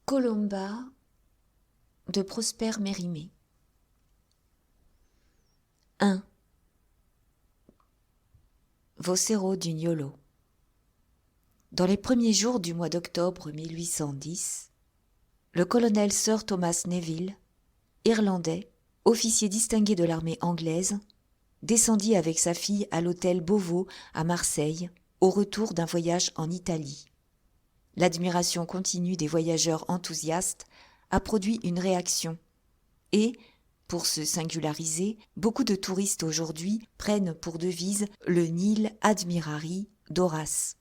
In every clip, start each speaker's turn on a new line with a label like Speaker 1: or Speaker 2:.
Speaker 1: Colomba de Prosper Mérimée. 1. Vocero d'Uniolo. Dans les premiers jours du mois d'octobre 1810, le colonel Sir Thomas Neville, irlandais, officier distingué de l'armée anglaise, descendit avec sa fille à l'hôtel Beauvau à Marseille, au retour d'un voyage en Italie. L'admiration continue des voyageurs enthousiastes a produit une réaction et, pour se singulariser, beaucoup de touristes aujourd'hui prennent pour devise le Nil Admirari d'Horace.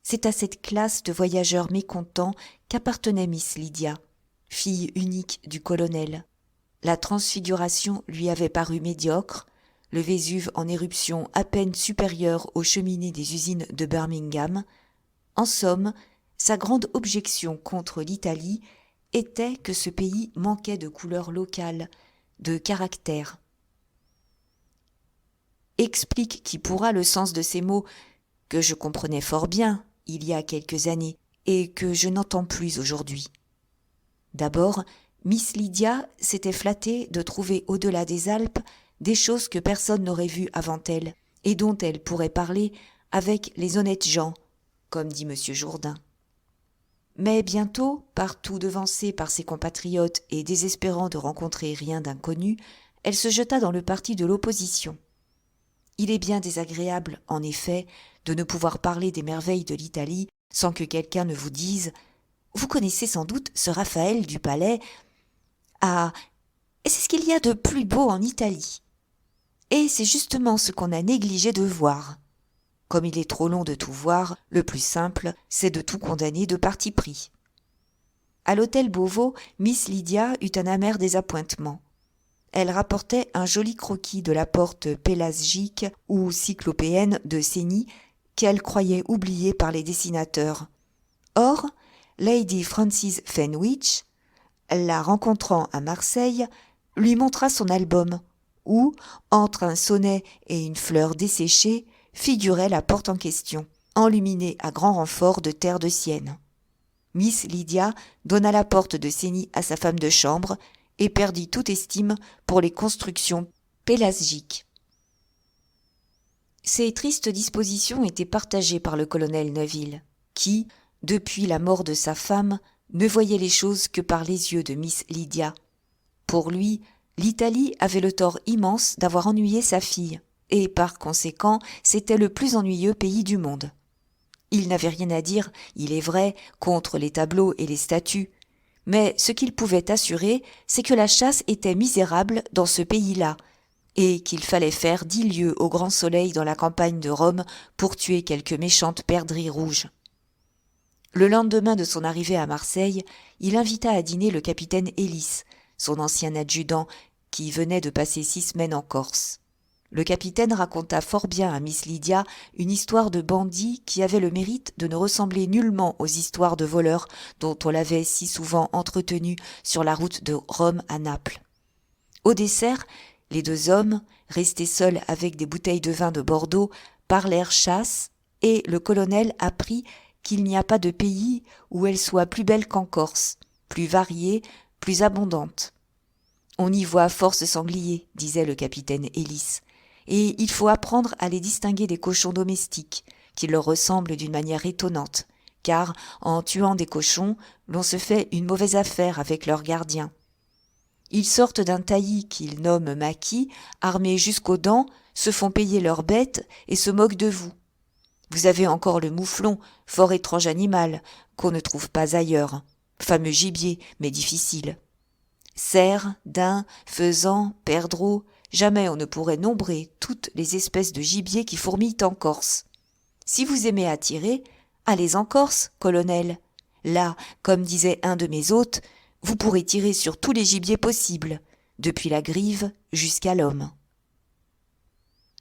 Speaker 1: C'est à cette classe de voyageurs mécontents qu'appartenait Miss Lydia, fille unique du colonel. La transfiguration lui avait paru médiocre, le Vésuve en éruption à peine supérieur aux cheminées des usines de Birmingham. En somme, sa grande objection contre l'Italie était que ce pays manquait de couleur locale, de caractère. Explique qui pourra le sens de ces mots que je comprenais fort bien il y a quelques années et que je n'entends plus aujourd'hui. D'abord, Miss Lydia s'était flattée de trouver au-delà des Alpes des choses que personne n'aurait vues avant elle et dont elle pourrait parler avec les honnêtes gens, comme dit M. Jourdain. Mais bientôt, partout devancée par ses compatriotes et désespérant de rencontrer rien d'inconnu, elle se jeta dans le parti de l'opposition. Il est bien désagréable, en effet, de ne pouvoir parler des merveilles de l'Italie sans que quelqu'un ne vous dise « Vous connaissez sans doute ce Raphaël du Palais. Ah, c'est ce qu'il y a de plus beau en Italie. Et c'est justement ce qu'on a négligé de voir. » Comme il est trop long de tout voir, le plus simple, c'est de tout condamner de parti pris. À l'hôtel Beauvau, Miss Lydia eut un amer désappointement. Elle rapportait un joli croquis de la porte pélasgique ou cyclopéenne de Sény qu'elle croyait oubliée par les dessinateurs. Or, Lady Frances Fenwich, la rencontrant à Marseille, lui montra son album, où, entre un sonnet et une fleur desséchée, figurait la porte en question, enluminée à grand renfort de terre de Sienne. Miss Lydia donna la porte de Sény à sa femme de chambre et perdit toute estime pour les constructions pélasgiques. Ces tristes dispositions étaient partagées par le colonel Neville, qui, depuis la mort de sa femme, ne voyait les choses que par les yeux de Miss Lydia. Pour lui, l'Italie avait le tort immense d'avoir ennuyé sa fille, et par conséquent, c'était le plus ennuyeux pays du monde. Il n'avait rien à dire, il est vrai, contre les tableaux et les statues, mais ce qu'il pouvait assurer, c'est que la chasse était misérable dans ce pays-là, et qu'il fallait faire 10 lieues au grand soleil dans la campagne de Rome pour tuer quelques méchantes perdrix rouges. Le lendemain de son arrivée à Marseille, il invita à dîner le capitaine Ellis, son ancien adjudant, qui venait de passer 6 semaines en Corse. Le capitaine raconta fort bien à Miss Lydia une histoire de bandit qui avait le mérite de ne ressembler nullement aux histoires de voleurs dont on l'avait si souvent entretenu sur la route de Rome à Naples. Au dessert, les 2 hommes, restés seuls avec des bouteilles de vin de Bordeaux, parlèrent chasse et le colonel apprit qu'il n'y a pas de pays où elle soit plus belle qu'en Corse, plus variée, plus abondante. On y voit force sangliers, disait le capitaine Ellis, et il faut apprendre à les distinguer des cochons domestiques, qui leur ressemblent d'une manière étonnante, car en tuant des cochons, l'on se fait une mauvaise affaire avec leurs gardiens. Ils sortent d'un taillis qu'ils nomment maquis, armés jusqu'aux dents, se font payer leurs bêtes et se moquent de vous. Vous avez encore le mouflon, fort étrange animal, qu'on ne trouve pas ailleurs, fameux gibier, mais difficile. Cerfs, daims, faisans, perdreaux, jamais on ne pourrait nombrer toutes les espèces de gibier qui fourmillent en Corse. Si vous aimez à tirer, allez en Corse, colonel. Là, comme disait un de mes hôtes, vous pourrez tirer sur tous les gibiers possibles, depuis la grive jusqu'à l'homme.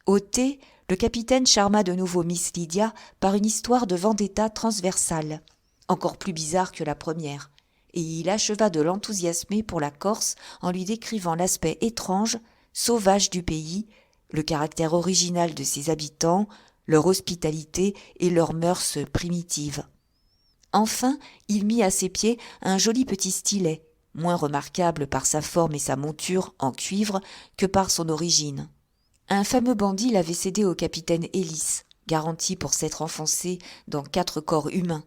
Speaker 1: Au thé, le capitaine charma de nouveau Miss Lydia par une histoire de vendetta transversale, encore plus bizarre que la première, et il acheva de l'enthousiasmer pour la Corse en lui décrivant l'aspect étrange, sauvage du pays, le caractère original de ses habitants, leur hospitalité et leurs mœurs primitives. Enfin, il mit à ses pieds un joli petit stylet, moins remarquable par sa forme et sa monture en cuivre que par son origine. Un fameux bandit l'avait cédé au capitaine Ellis, garanti pour s'être enfoncé dans 4 corps humains.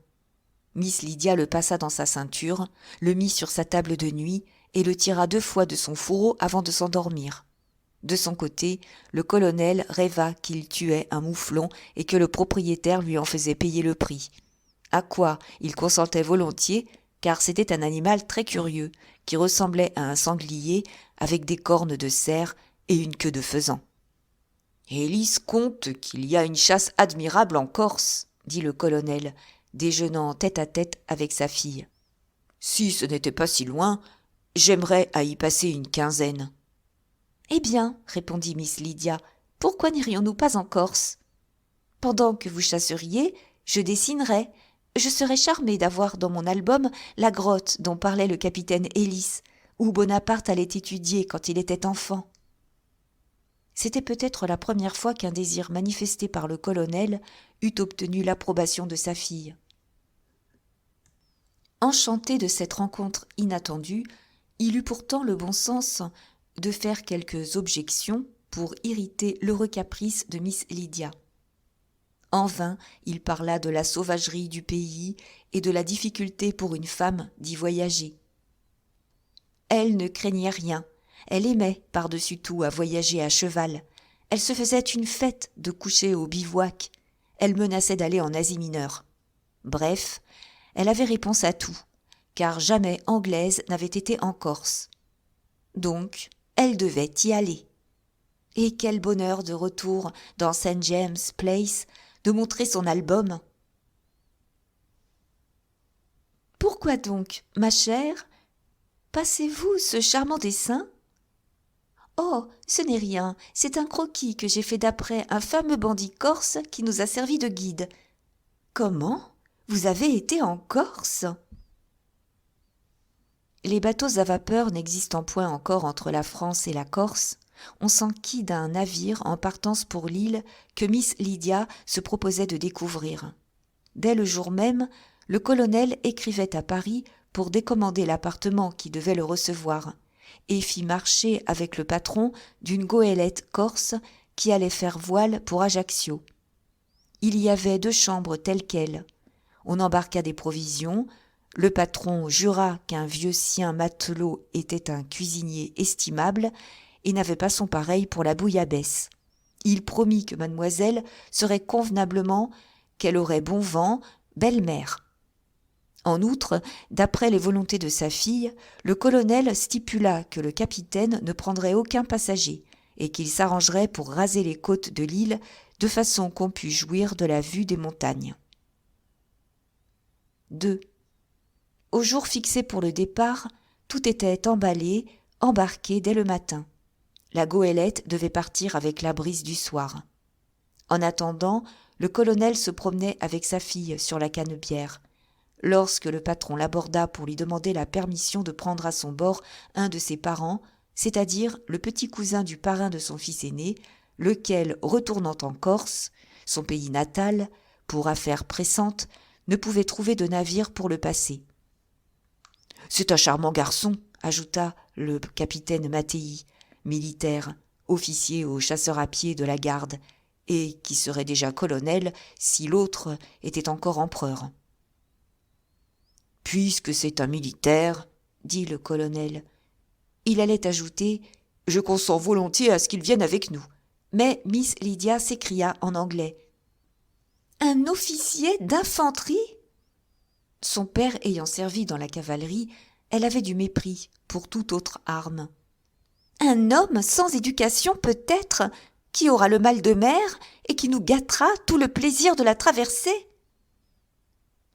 Speaker 1: Miss Lydia le passa dans sa ceinture, le mit sur sa table de nuit et le tira 2 fois de son fourreau avant de s'endormir. De son côté, le colonel rêva qu'il tuait un mouflon et que le propriétaire lui en faisait payer le prix. À quoi il consentait volontiers, car c'était un animal très curieux, qui ressemblait à un sanglier avec des cornes de cerf et une queue de faisan. « Élise conte qu'il y a une chasse admirable en Corse, dit le colonel, déjeunant tête à tête avec sa fille. Si ce n'était pas si loin, j'aimerais à y passer une quinzaine. Eh bien, répondit Miss Lydia, pourquoi n'irions-nous pas en Corse? Pendant que vous chasseriez, je dessinerais. Je serais charmée d'avoir dans mon album la grotte dont parlait le capitaine Ellis, où Bonaparte allait étudier quand il était enfant. C'était peut-être la première fois qu'un désir manifesté par le colonel eût obtenu l'approbation de sa fille. Enchanté de cette rencontre inattendue, il eut pourtant le bon sens de faire quelques objections pour irriter l'heureux caprice de Miss Lydia. En vain, il parla de la sauvagerie du pays et de la difficulté pour une femme d'y voyager. Elle ne craignait rien, elle aimait par-dessus tout à voyager à cheval, elle se faisait une fête de coucher au bivouac, elle menaçait d'aller en Asie mineure. Bref, elle avait réponse à tout, car jamais Anglaise n'avait été en Corse. Donc, elle devait y aller. Et quel bonheur de retour dans St. James Place de montrer son album. « Pourquoi donc, ma chère, passez-vous ce charmant dessin ?»« Oh, ce n'est rien, c'est un croquis que j'ai fait d'après un fameux bandit corse qui nous a servi de guide. »« Comment ? Vous avez été en Corse ?» Les bateaux à vapeur n'existant point encore entre la France et la Corse, on s'enquit d'un navire en partance pour l'île que Miss Lydia se proposait de découvrir. Dès le jour même, le colonel écrivait à Paris pour décommander l'appartement qui devait le recevoir et fit marcher avec le patron d'une goélette corse qui allait faire voile pour Ajaccio. Il y avait 2 chambres telles quelles. On embarqua des provisions. Le patron jura qu'un vieux sien matelot était un cuisinier estimable et n'avait pas son pareil pour la bouillabaisse. Il promit que mademoiselle serait convenablement, qu'elle aurait bon vent, belle-mère. En outre, d'après les volontés de sa fille, le colonel stipula que le capitaine ne prendrait aucun passager et qu'il s'arrangerait pour raser les côtes de l'île de façon qu'on pût jouir de la vue des montagnes. 2. Au jour fixé pour le départ, tout était emballé, embarqué dès le matin. La goélette devait partir avec la brise du soir. En attendant, le colonel se promenait avec sa fille sur la Canebière. Lorsque le patron l'aborda pour lui demander la permission de prendre à son bord un de ses parents, c'est-à-dire le petit cousin du parrain de son fils aîné, lequel, retournant en Corse, son pays natal, pour affaires pressantes, ne pouvait trouver de navire pour le passer. « C'est un charmant garçon », ajouta le capitaine Mattei, militaire, officier aux chasseurs à pied de la garde, et qui serait déjà colonel si l'autre était encore empereur. « Puisque c'est un militaire, dit le colonel. Il allait ajouter « Je consens volontiers à ce qu'il vienne avec nous ». Mais Miss Lydia s'écria en anglais. « Un officier d'infanterie ?» Son père ayant servi dans la cavalerie, elle avait du mépris pour toute autre arme. « Un homme sans éducation peut-être, qui aura le mal de mer et qui nous gâtera tout le plaisir de la traversée ?»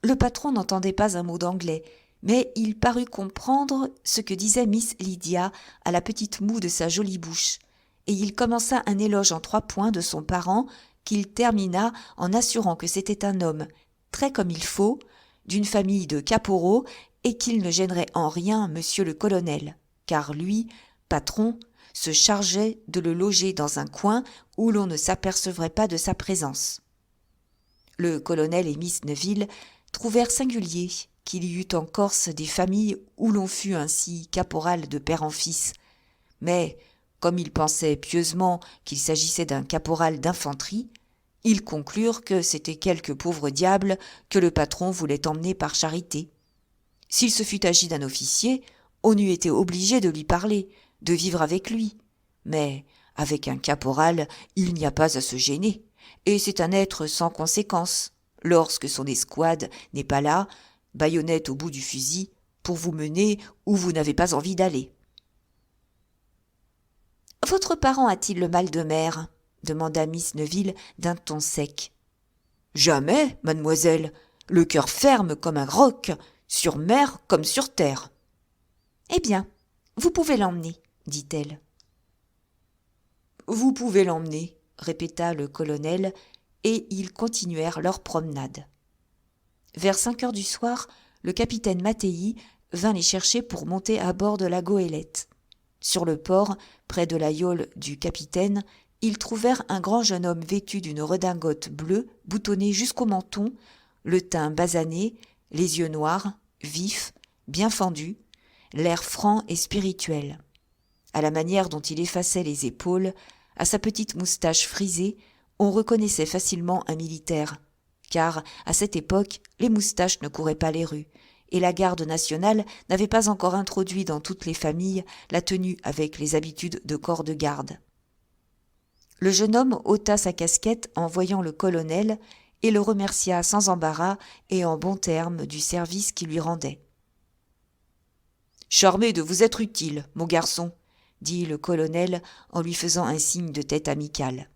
Speaker 1: Le patron n'entendait pas un mot d'anglais, mais il parut comprendre ce que disait Miss Lydia à la petite moue de sa jolie bouche, et il commença un éloge en 3 points de son parent qu'il termina en assurant que c'était un homme très comme il faut, d'une famille de caporaux, et qu'il ne gênerait en rien monsieur le colonel, car lui, patron, se chargeait de le loger dans un coin où l'on ne s'apercevrait pas de sa présence. Le colonel et Miss Neville trouvèrent singulier qu'il y eût en Corse des familles où l'on fût ainsi caporal de père en fils. Mais, comme ils pensaient pieusement qu'il s'agissait d'un caporal d'infanterie, ils conclurent que c'était quelque pauvre diable que le patron voulait emmener par charité. S'il se fût agi d'un officier, on eût été obligé de lui parler, de vivre avec lui. Mais avec un caporal, il n'y a pas à se gêner, et c'est un être sans conséquence, lorsque son escouade n'est pas là, baïonnette au bout du fusil, pour vous mener où vous n'avez pas envie d'aller. « Votre parent a-t-il le mal de mer ?» demanda Miss Neville d'un ton sec. « Jamais, mademoiselle, le cœur ferme comme un roc, sur mer comme sur terre. »« Eh bien, vous pouvez l'emmener, dit-elle. »« Vous pouvez l'emmener, » répéta le colonel, et ils continuèrent leur promenade. Vers 5 heures du soir, le capitaine Mattei vint les chercher pour monter à bord de la goélette. Sur le port, près de la yole du capitaine, ils trouvèrent un grand jeune homme vêtu d'une redingote bleue boutonnée jusqu'au menton, le teint basané, les yeux noirs, vifs, bien fendus, l'air franc et spirituel. À la manière dont il effaçait les épaules, à sa petite moustache frisée, on reconnaissait facilement un militaire, car à cette époque, les moustaches ne couraient pas les rues, et la garde nationale n'avait pas encore introduit dans toutes les familles la tenue avec les habitudes de corps de garde. Le jeune homme ôta sa casquette en voyant le colonel et le remercia sans embarras et en bons termes du service qu'il lui rendait. « Charmé de vous être utile, mon garçon, » dit le colonel en lui faisant un signe de tête amical.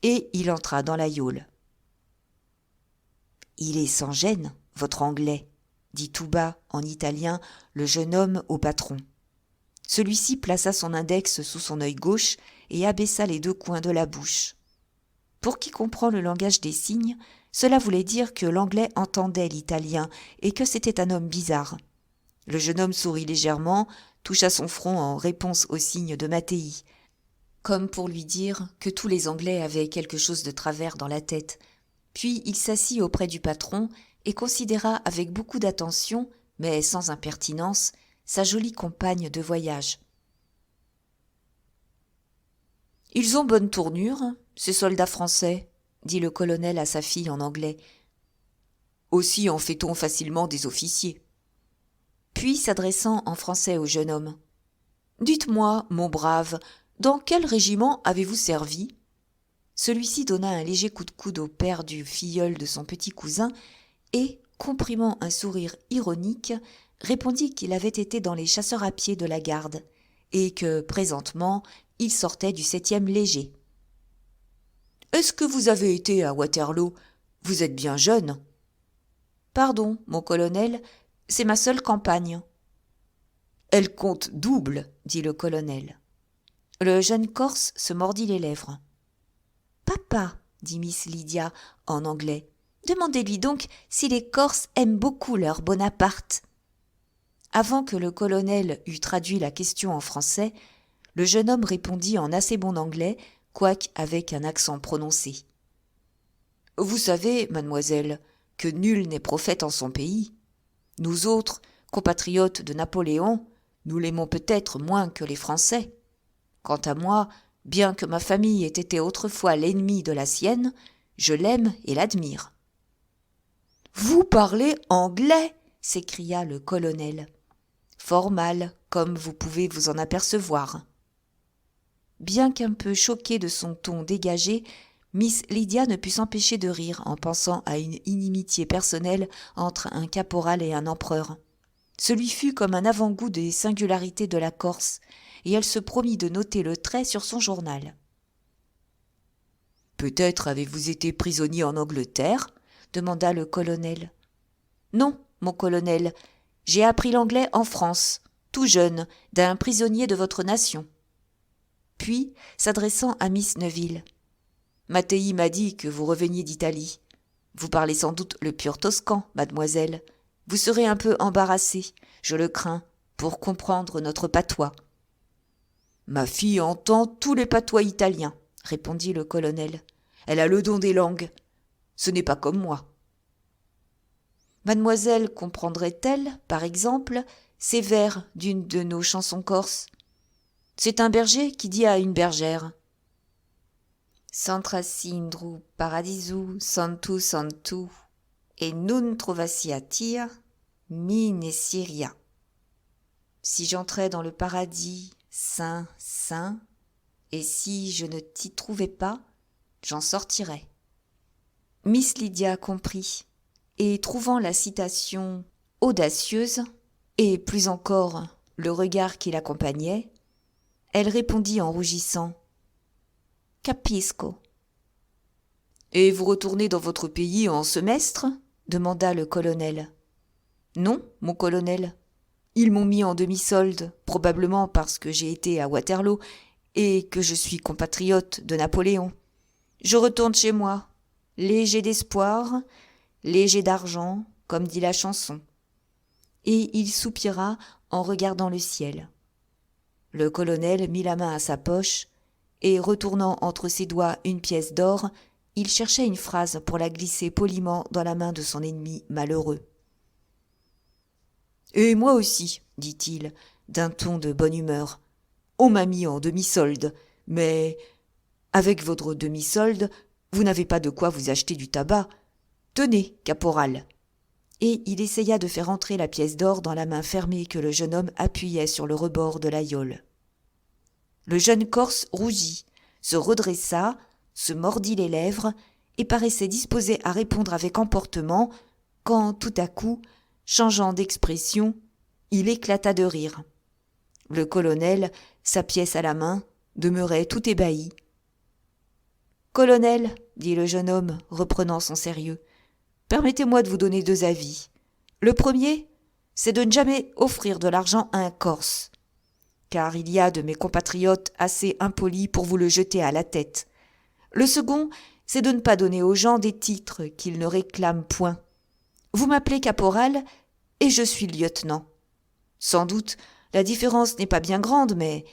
Speaker 1: Et il entra dans la yole. « Il est sans gêne, votre anglais, » dit tout bas en italien le jeune homme au patron. Celui-ci plaça son index sous son œil gauche et abaissa les 2 coins de la bouche. Pour qui comprend le langage des signes, cela voulait dire que l'anglais entendait l'italien et que c'était un homme bizarre. Le jeune homme sourit légèrement, toucha son front en réponse au signe de Mattei, comme pour lui dire que tous les Anglais avaient quelque chose de travers dans la tête. Puis il s'assit auprès du patron et considéra avec beaucoup d'attention, mais sans impertinence, sa jolie compagne de voyage. « Ils ont bonne tournure, ces soldats français, » dit le colonel à sa fille en anglais. « Aussi en fait-on facilement des officiers. » Puis, s'adressant en français au jeune homme, « Dites-moi, mon brave, dans quel régiment avez-vous servi ?» Celui-ci donna un léger coup de coude au père du filleul de son petit cousin et, comprimant un sourire ironique, répondit qu'il avait été dans les chasseurs à pied de la garde et que, présentement, il sortait du 7e léger. « Est-ce que vous avez été à Waterloo ? Vous êtes bien jeune. »« Pardon, mon colonel, c'est ma seule campagne. »« Elle compte double, » dit le colonel. Le jeune Corse se mordit les lèvres. « Papa, » dit Miss Lydia en anglais, « demandez-lui donc si les Corses aiment beaucoup leur Bonaparte. » Avant que le colonel eût traduit la question en français, le jeune homme répondit en assez bon anglais, quoique avec un accent prononcé. « Vous savez, mademoiselle, que nul n'est prophète en son pays. Nous autres, compatriotes de Napoléon, nous l'aimons peut-être moins que les Français. Quant à moi, bien que ma famille ait été autrefois l'ennemi de la sienne, je l'aime et l'admire. »« Vous parlez anglais !» s'écria le colonel. « Fort mal, comme vous pouvez vous en apercevoir. » Bien qu'un peu choquée de son ton dégagé, Miss Lydia ne put s'empêcher de rire en pensant à une inimitié personnelle entre un caporal et un empereur. Ce lui fut comme un avant-goût des singularités de la Corse, et elle se promit de noter le trait sur son journal. « Peut-être avez-vous été prisonnier en Angleterre ?» demanda le colonel. « Non, mon colonel, j'ai appris l'anglais en France, tout jeune, d'un prisonnier de votre nation. » Puis, s'adressant à Miss Neville, « Mattei m'a dit que vous reveniez d'Italie. Vous parlez sans doute le pur toscan, mademoiselle. Vous serez un peu embarrassée, je le crains, pour comprendre notre patois. »« Ma fille entend tous les patois italiens, » répondit le colonel. « Elle a le don des langues. Ce n'est pas comme moi. » Mademoiselle comprendrait-elle, par exemple, ces vers d'une de nos chansons corses ? C'est un berger qui dit à une bergère « Santracindru paradisu santu santu, et nun trovaciatir mi nesiria. » Si j'entrais dans le paradis saint, saint, et si je ne t'y trouvais pas, j'en sortirais. Miss Lydia comprit, et trouvant la citation audacieuse, et plus encore le regard qui l'accompagnait, elle répondit en rougissant « Capisco ». « Et vous retournez dans votre pays en semestre ?» demanda le colonel. « Non, mon colonel. Ils m'ont mis en demi-solde, probablement parce que j'ai été à Waterloo et que je suis compatriote de Napoléon. Je retourne chez moi, léger d'espoir, léger d'argent, comme dit la chanson. » Et il soupira en regardant le ciel. Le colonel mit la main à sa poche et, retournant entre ses doigts une pièce d'or, il cherchait une phrase pour la glisser poliment dans la main de son ennemi malheureux. « Et moi aussi, dit-il, d'un ton de bonne humeur. On m'a mis en demi-solde, mais avec votre demi-solde, vous n'avez pas de quoi vous acheter du tabac. Tenez, caporal. » Et il essaya de faire entrer la pièce d'or dans la main fermée que le jeune homme appuyait sur le rebord de l'aïeul. Le jeune Corse rougit, se redressa, se mordit les lèvres et paraissait disposé à répondre avec emportement quand, tout à coup, changeant d'expression, il éclata de rire. Le colonel, sa pièce à la main, demeurait tout ébahi. « Colonel, dit le jeune homme, reprenant son sérieux, permettez-moi de vous donner 2 avis. Le premier, c'est de ne jamais offrir de l'argent à un Corse, car il y a de mes compatriotes assez impolis pour vous le jeter à la tête. Le second, c'est de ne pas donner aux gens des titres qu'ils ne réclament point. Vous m'appelez caporal et je suis lieutenant. Sans doute, la différence n'est pas bien grande, mais... »«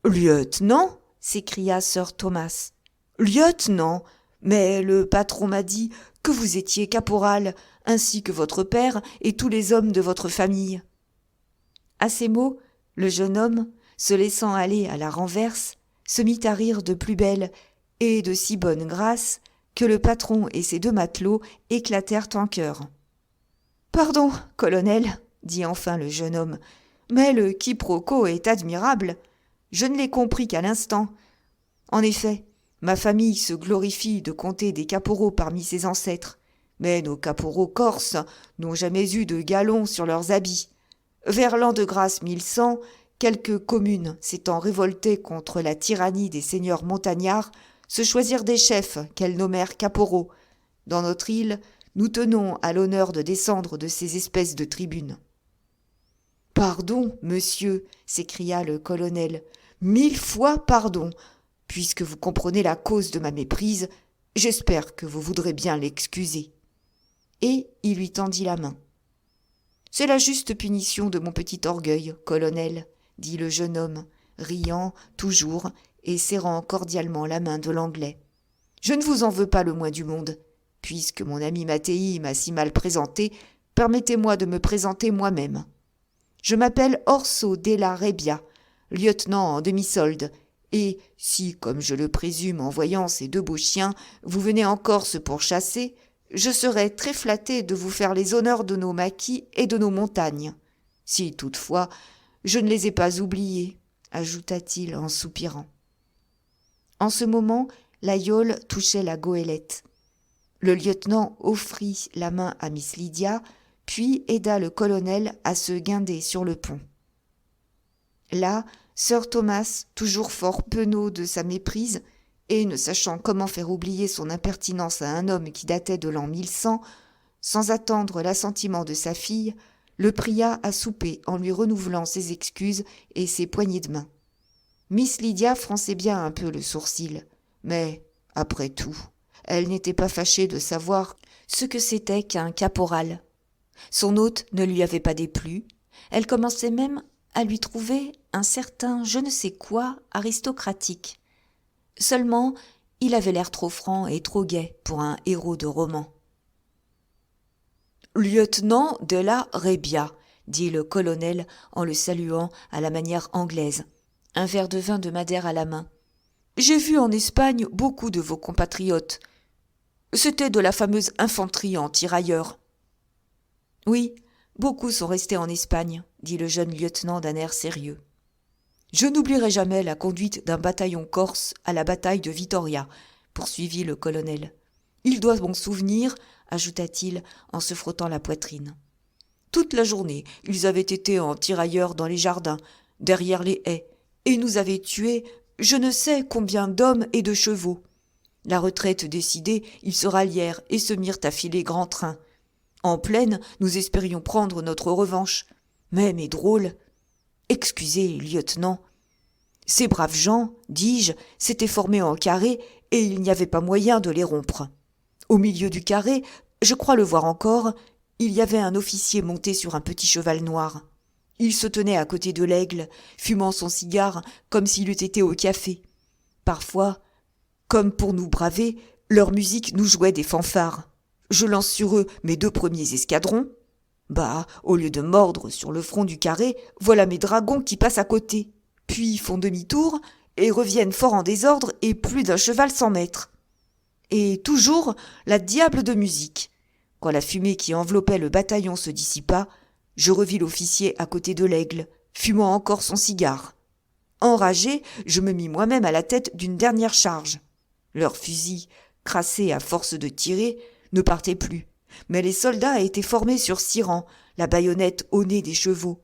Speaker 1: Lieutenant » s'écria sir Thomas. « Lieutenant ! Mais le patron m'a dit que vous étiez caporal, ainsi que votre père et tous les hommes de votre famille. » À ces mots, le jeune homme, se laissant aller à la renverse, se mit à rire de plus belle et de si bonne grâce que le patron et ses 2 matelots éclatèrent en chœur. « Pardon, colonel, dit enfin le jeune homme, mais le quiproquo est admirable. Je ne l'ai compris qu'à l'instant. En effet, ma famille se glorifie de compter des caporaux parmi ses ancêtres, mais nos caporaux corses n'ont jamais eu de galons sur leurs habits. Vers l'an de grâce 1100, quelques communes s'étant révoltées contre la tyrannie des seigneurs montagnards se choisirent des chefs qu'elles nommèrent caporaux. Dans notre île, nous tenons à l'honneur de descendre de ces espèces de tribunes. »« Pardon, monsieur, s'écria le colonel, 1000 fois pardon. Puisque vous comprenez la cause de ma méprise, j'espère que vous voudrez bien l'excuser. » Et il lui tendit la main. « C'est la juste punition de mon petit orgueil, colonel, » dit le jeune homme, riant toujours et serrant cordialement la main de l'Anglais. « Je ne vous en veux pas le moins du monde. Puisque mon ami Mattei m'a si mal présenté, permettez-moi de me présenter moi-même. Je m'appelle Orso della Rebbia, lieutenant en demi-solde, et si, comme je le présume en voyant ces 2 beaux chiens, vous venez en Corse pour chasser, je serais très flatté de vous faire les honneurs de nos maquis et de nos montagnes. Si, toutefois, je ne les ai pas oubliés, » ajouta-t-il en soupirant. En ce moment, l'aïeul touchait la goélette. Le lieutenant offrit la main à Miss Lydia, puis aida le colonel à se guinder sur le pont. Là, sir Thomas, toujours fort penaud de sa méprise, et ne sachant comment faire oublier son impertinence à un homme qui datait de l'an 1100, sans attendre l'assentiment de sa fille, le pria à souper en lui renouvelant ses excuses et ses poignées de main. Miss Lydia fronçait bien un peu le sourcil, mais, après tout, elle n'était pas fâchée de savoir ce que c'était qu'un caporal. Son hôte ne lui avait pas déplu, elle commençait même à lui trouver un certain je ne sais quoi aristocratique. Seulement, il avait l'air trop franc et trop gai pour un héros de roman. Lieutenant de la Rébia, dit le colonel en le saluant à la manière anglaise, un verre de vin de Madère à la main. J'ai vu en Espagne beaucoup de vos compatriotes. C'était de la fameuse infanterie en tirailleurs. Oui, beaucoup sont restés en Espagne, dit le jeune lieutenant d'un air sérieux. Je n'oublierai jamais la conduite d'un bataillon corse à la bataille de Vittoria, poursuivit le colonel. Il doit m'en souvenir, ajouta-t-il en se frottant la poitrine. Toute la journée, ils avaient été en tirailleurs dans les jardins, derrière les haies, et nous avaient tué je ne sais combien d'hommes et de chevaux. La retraite décidée, ils se rallièrent et se mirent à filer grand train. En plaine, nous espérions prendre notre revanche. Mais drôle. Excusez, lieutenant. Ces braves gens, dis-je, s'étaient formés en carré et il n'y avait pas moyen de les rompre. Au milieu du carré, je crois le voir encore, il y avait un officier monté sur un petit cheval noir. Il se tenait à côté de l'aigle, fumant son cigare comme s'il eût été au café. Parfois, comme pour nous braver, leur musique nous jouait des fanfares. Je lance sur eux mes 2 premiers escadrons. Bah, au lieu de mordre sur le front du carré, voilà mes dragons qui passent à côté, puis font demi-tour et reviennent fort en désordre et plus d'un cheval sans maître. Et toujours la diable de musique. Quand la fumée qui enveloppait le bataillon se dissipa, je revis l'officier à côté de l'aigle, fumant encore son cigare. Enragé, je me mis moi-même à la tête d'une dernière charge. Leurs fusils, crassés à force de tirer, ne partaient plus. Mais les soldats étaient formés sur 6 rangs, la baïonnette au nez des chevaux.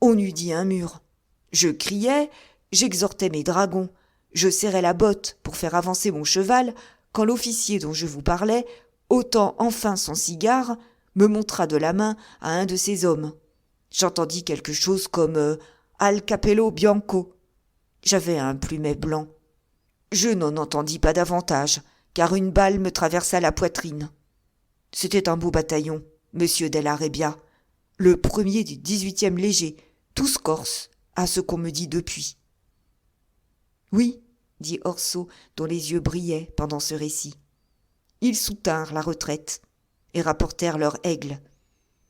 Speaker 1: On eût dit un mur. Je criais, j'exhortais mes dragons, je serrais la botte pour faire avancer mon cheval, quand l'officier dont je vous parlais, ôtant enfin son cigare, me montra de la main à un de ses hommes. J'entendis quelque chose comme Al Capello Bianco. J'avais un plumet blanc. Je n'en entendis pas davantage, car une balle me traversa la poitrine. C'était un beau bataillon, monsieur Della Rebbia, le premier du 18e léger, tous corses, à ce qu'on me dit depuis. Oui, dit Orso, dont les yeux brillaient pendant ce récit. Ils soutinrent la retraite et rapportèrent leur aigle.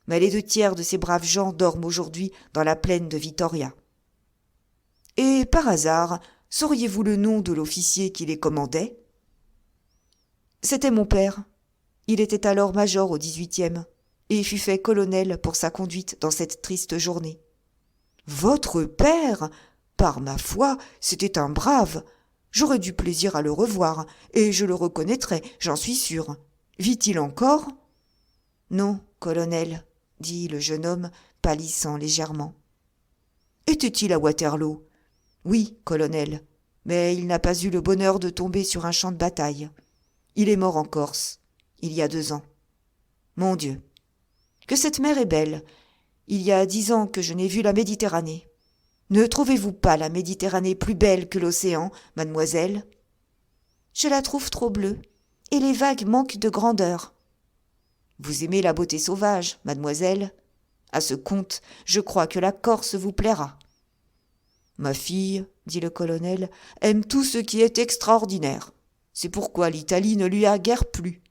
Speaker 1: Mais les 2 tiers de ces braves gens dorment aujourd'hui dans la plaine de Vittoria. Et par hasard, sauriez-vous le nom de l'officier qui les commandait ? C'était mon père. Il était alors major au 18e et fut fait colonel pour sa conduite dans cette triste journée. Votre père ? Par ma foi, c'était un brave. J'aurais du plaisir à le revoir, et je le reconnaîtrais, j'en suis sûr. Vit-il encore ? Non, colonel, dit le jeune homme, pâlissant légèrement. Était-il à Waterloo ? Oui, colonel, mais il n'a pas eu le bonheur de tomber sur un champ de bataille. Il est mort en Corse, il y a 2 ans. Mon Dieu, que cette mer est belle. Il y a 10 ans que je n'ai vu la Méditerranée. Ne trouvez-vous pas la Méditerranée plus belle que l'océan, mademoiselle ? Je la trouve trop bleue, et les vagues manquent de grandeur. Vous aimez la beauté sauvage, mademoiselle ? À ce compte, je crois que la Corse vous plaira. Ma fille, dit le colonel, aime tout ce qui est extraordinaire. C'est pourquoi l'Italie ne lui a guère plu.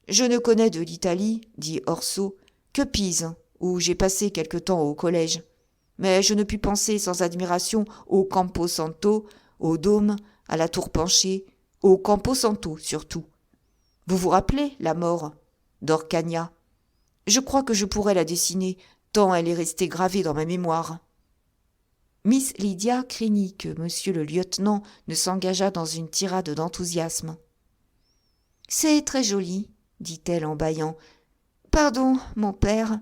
Speaker 1: Je ne connais de l'Italie, dit Orso, que Pise, où j'ai passé quelque temps au collège. Mais je ne puis penser sans admiration au Campo Santo, au Dôme, à la tour penchée, au Campo Santo surtout. Vous vous rappelez la mort d'Orcagna ? Je crois que je pourrais la dessiner, tant elle est restée gravée dans ma mémoire. Miss Lydia craignit que monsieur le lieutenant ne s'engageât dans une tirade d'enthousiasme. « C'est très joli, dit-elle en bâillant. « Pardon, mon père,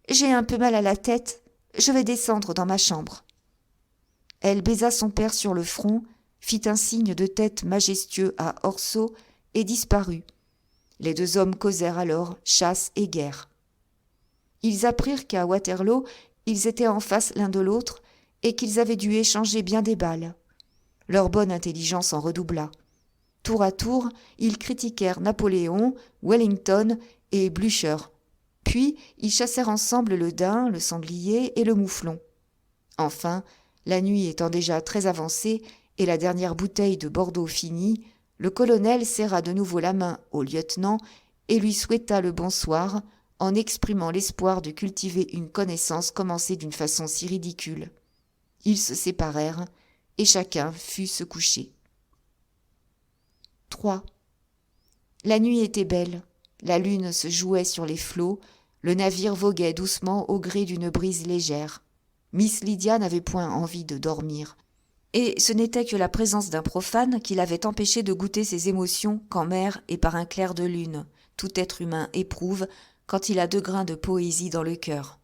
Speaker 1: j'ai un peu mal à la tête, je vais descendre dans ma chambre. » Elle baisa son père sur le front, fit un signe de tête majestueux à Orso et disparut. Les 2 hommes causèrent alors chasse et guerre. Ils apprirent qu'à Waterloo, ils étaient en face l'un de l'autre et qu'ils avaient dû échanger bien des balles. Leur bonne intelligence en redoubla. Tour à tour, ils critiquèrent Napoléon, Wellington et Blücher. Puis, ils chassèrent ensemble le daim, le sanglier et le mouflon. Enfin, la nuit étant déjà très avancée et la dernière bouteille de Bordeaux finie, le colonel serra de nouveau la main au lieutenant et lui souhaita le bonsoir en exprimant l'espoir de cultiver une connaissance commencée d'une façon si ridicule. Ils se séparèrent et chacun fut se coucher. 3. La nuit était belle, la lune se jouait sur les flots, le navire voguait doucement au gré d'une brise légère. Miss Lydia n'avait point envie de dormir. Et ce n'était que la présence d'un profane qui l'avait empêché de goûter ses émotions qu'en mer et par un clair de lune, tout être humain éprouve quand il a 2 grains de poésie dans le cœur.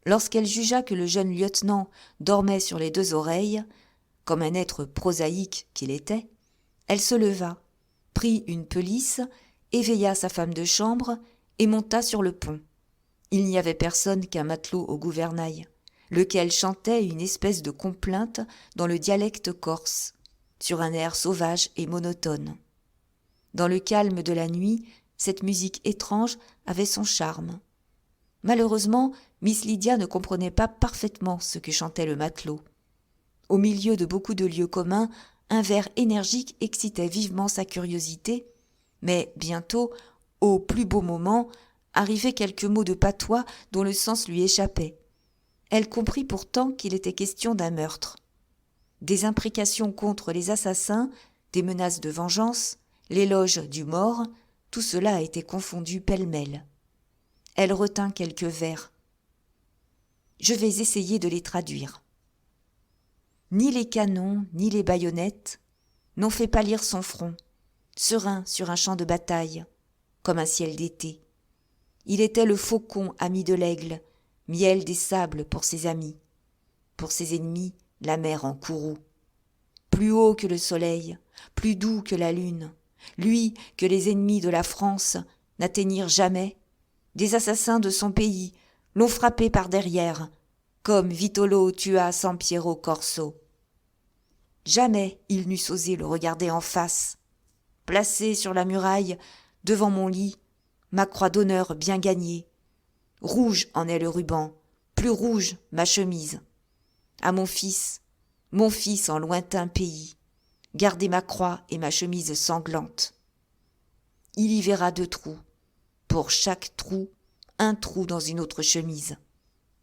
Speaker 1: Lorsqu'elle jugea que le jeune lieutenant dormait sur les 2 oreilles, comme un être prosaïque qu'il était, elle se leva, prit une pelisse, éveilla sa femme de chambre et monta sur le pont. Il n'y avait personne qu'un matelot au gouvernail, lequel chantait une espèce de complainte dans le dialecte corse, sur un air sauvage et monotone. Dans le calme de la nuit, cette musique étrange avait son charme. Malheureusement, Miss Lydia ne comprenait pas parfaitement ce que chantait le matelot. Au milieu de beaucoup de lieux communs, un vers énergique excitait vivement sa curiosité, mais bientôt, au plus beau moment, arrivaient quelques mots de patois dont le sens lui échappait. Elle comprit pourtant qu'il était question d'un meurtre. Des imprécations contre les assassins, des menaces de vengeance, l'éloge du mort, tout cela a été confondu pêle-mêle. Elle retint quelques vers. Je vais essayer de les traduire. Ni les canons, ni les baïonnettes n'ont fait pâlir son front, serein sur un champ de bataille, comme un ciel d'été. Il était le faucon ami de l'aigle, miel des sables pour ses amis. Pour ses ennemis, la mer en courroux. Plus haut que le soleil, plus doux que la lune, lui que les ennemis de la France n'atteignirent jamais, des assassins de son pays l'ont frappé par derrière, comme Vitolo tua Sampiero Corso. Jamais il n'eût osé le regarder en face. Placé sur la muraille, devant mon lit, ma croix d'honneur bien gagnée. Rouge en est le ruban, plus rouge ma chemise. À mon fils en lointain pays, gardez ma croix et ma chemise sanglante. Il y verra 2 trous, pour chaque trou, un trou dans une autre chemise.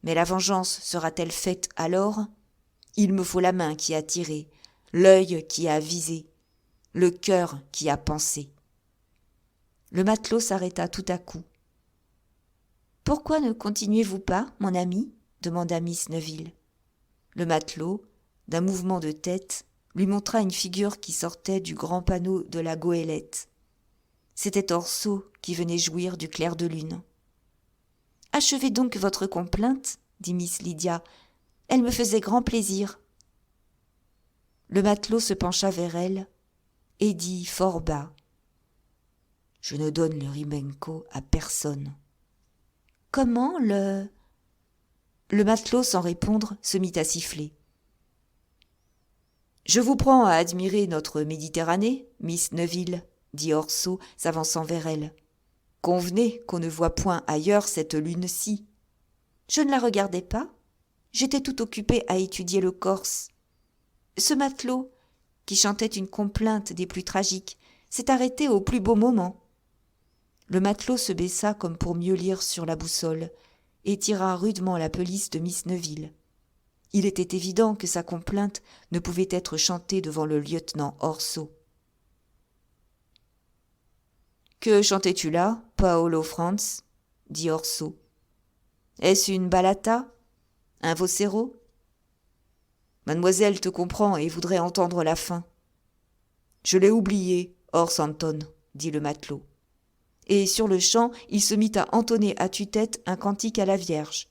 Speaker 1: Mais la vengeance sera-t-elle faite alors ? Il me faut la main qui a tiré, l'œil qui a visé, le cœur qui a pensé. Le matelot s'arrêta tout à coup. « Pourquoi ne continuez-vous pas, mon ami ?» demanda Miss Neville. Le matelot, d'un mouvement de tête, lui montra une figure qui sortait du grand panneau de la goélette. C'était Orso qui venait jouir du clair de lune. « Achevez donc votre complainte, » dit Miss Lydia. « Elle me faisait grand plaisir. » Le matelot se pencha vers elle et dit fort bas « Je ne donne le Rimenco à personne. » « Comment le... » Le matelot, sans répondre, se mit à siffler. « Je vous prends à admirer notre Méditerranée, Miss Neville, » dit Orso, s'avançant vers elle. « Convenez qu'on ne voit point ailleurs cette lune-ci. » Je ne la regardais pas. J'étais tout occupée à étudier le Corse. Ce matelot, qui chantait une complainte des plus tragiques, s'est arrêté au plus beau moment. Le matelot se baissa comme pour mieux lire sur la boussole et tira rudement la pelisse de Miss Neville. Il était évident que sa complainte ne pouvait être chantée devant le lieutenant Orso. « Que chantais-tu là, Paolo Franz ?» dit Orso. « Est-ce une balata? Un vocero ?»« Mademoiselle te comprend et voudrait entendre la fin. »« Je l'ai oublié, Ors Anton, » dit le matelot. Et sur le champ, il se mit à entonner à tue-tête un cantique à la Vierge.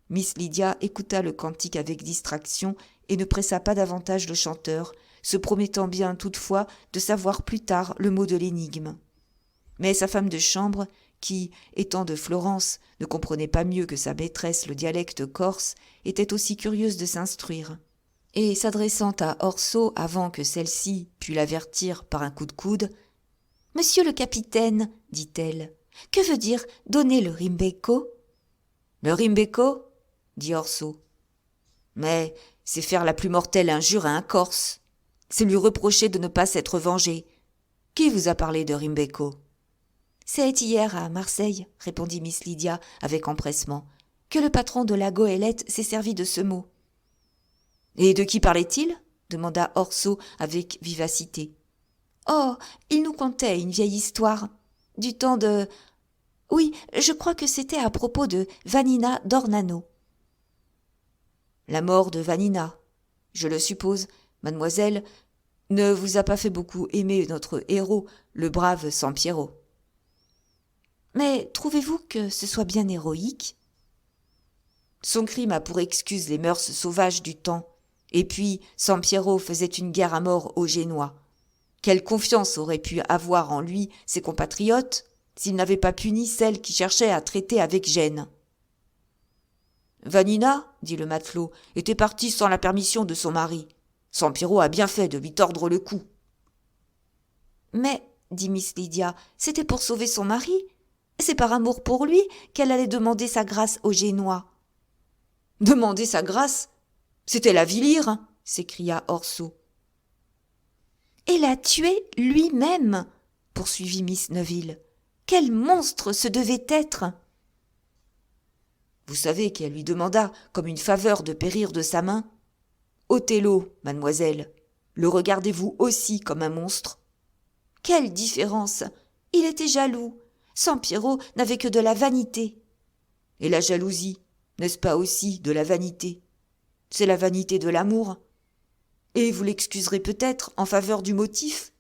Speaker 1: Miss Lydia écouta le cantique avec distraction et ne pressa pas davantage le chanteur, se promettant bien toutefois de savoir plus tard le mot de l'énigme. Mais sa femme de chambre, qui, étant de Florence, ne comprenait pas mieux que sa maîtresse le dialecte corse, était aussi curieuse de s'instruire. Et s'adressant à Orso avant que celle-ci pût l'avertir par un coup de coude, « Monsieur le capitaine, dit-elle, que veut dire donner le Rimbecco ?»« Le Rimbecco ?» dit Orso. « Mais c'est faire la plus mortelle injure à un Corse. C'est lui reprocher de ne pas s'être vengé. Qui vous a parlé de Rimbecco ?»« C'est hier à Marseille, répondit Miss Lydia avec empressement, que le patron de la goélette s'est servi de ce mot. Et de qui parlait-il ? Demanda Orso avec vivacité. Oh, il nous contait une vieille histoire, du temps de... Oui, je crois que c'était à propos de Vanina d'Ornano. La mort de Vanina, je le suppose, mademoiselle, ne vous a pas fait beaucoup aimer notre héros, le brave Sampiero. Mais trouvez-vous que ce soit bien héroïque ? Son crime a pour excuse les mœurs sauvages du temps. Et puis, Sampiero faisait une guerre à mort aux Génois. Quelle confiance auraient pu avoir en lui ses compatriotes s'ils n'avaient pas puni celle qui cherchait à traiter avec Gênes ? Vanina, dit le matelot, était partie sans la permission de son mari. Sampiero a bien fait de lui tordre le cou. Mais, dit Miss Lydia, c'était pour sauver son mari. C'est par amour pour lui qu'elle allait demander sa grâce aux Génois. Demander sa grâce ? C'était l'avilir, s'écria Orso. Et l'a tué lui-même, poursuivit Miss Neville. Quel monstre ce devait être ! Vous savez qu'elle lui demanda, comme une faveur, de périr de sa main ? Othello, mademoiselle, le regardez-vous aussi comme un monstre ? Quelle différence ! Il était jaloux. Sampiero n'avait que de la vanité. Et la jalousie, n'est-ce pas aussi de la vanité ? C'est la vanité de l'amour. Et vous l'excuserez peut-être en faveur du motif ?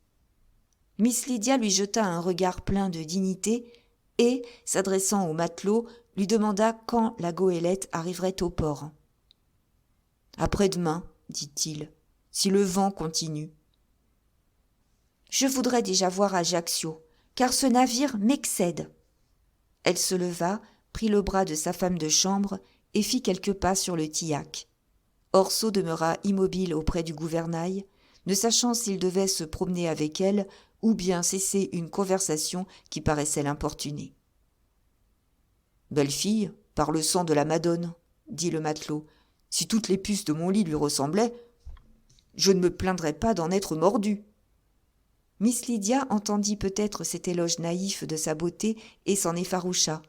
Speaker 1: Miss Lydia lui jeta un regard plein de dignité et, s'adressant au matelot, lui demanda quand la goélette arriverait au port. « Après-demain, dit-il, si le vent continue. »« Je voudrais déjà voir Ajaccio, car ce navire m'excède. » Elle se leva, prit le bras de sa femme de chambre et fit quelques pas sur le tillac. Orso demeura immobile auprès du gouvernail, ne sachant s'il devait se promener avec elle ou bien cesser une conversation qui paraissait l'importuner. « Belle fille, par le sang de la Madone, dit le matelot, si toutes les puces de mon lit lui ressemblaient, je ne me plaindrais pas d'en être mordu. » Miss Lydia entendit peut-être cet éloge naïf de sa beauté et s'en effaroucha,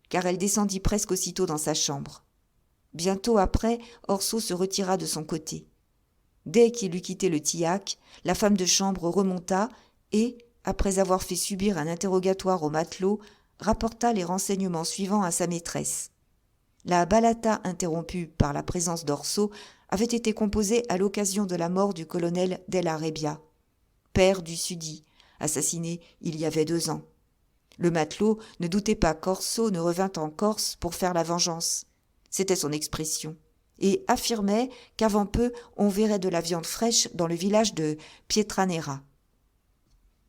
Speaker 1: car elle descendit presque aussitôt dans sa chambre. Bientôt après, Orso se retira de son côté. Dès qu'il eut quitté le tillac, la femme de chambre remonta et, après avoir fait subir un interrogatoire au matelot, rapporta les renseignements suivants à sa maîtresse. La balata interrompue par la présence d'Orso avait été composée à l'occasion de la mort du colonel Della Rebbia, père du Sudi, assassiné il y avait 2 ans. Le matelot ne doutait pas qu'Orso ne revînt en Corse pour faire la vengeance. C'était son expression, et affirmait qu'avant peu on verrait de la viande fraîche dans le village de Pietranera.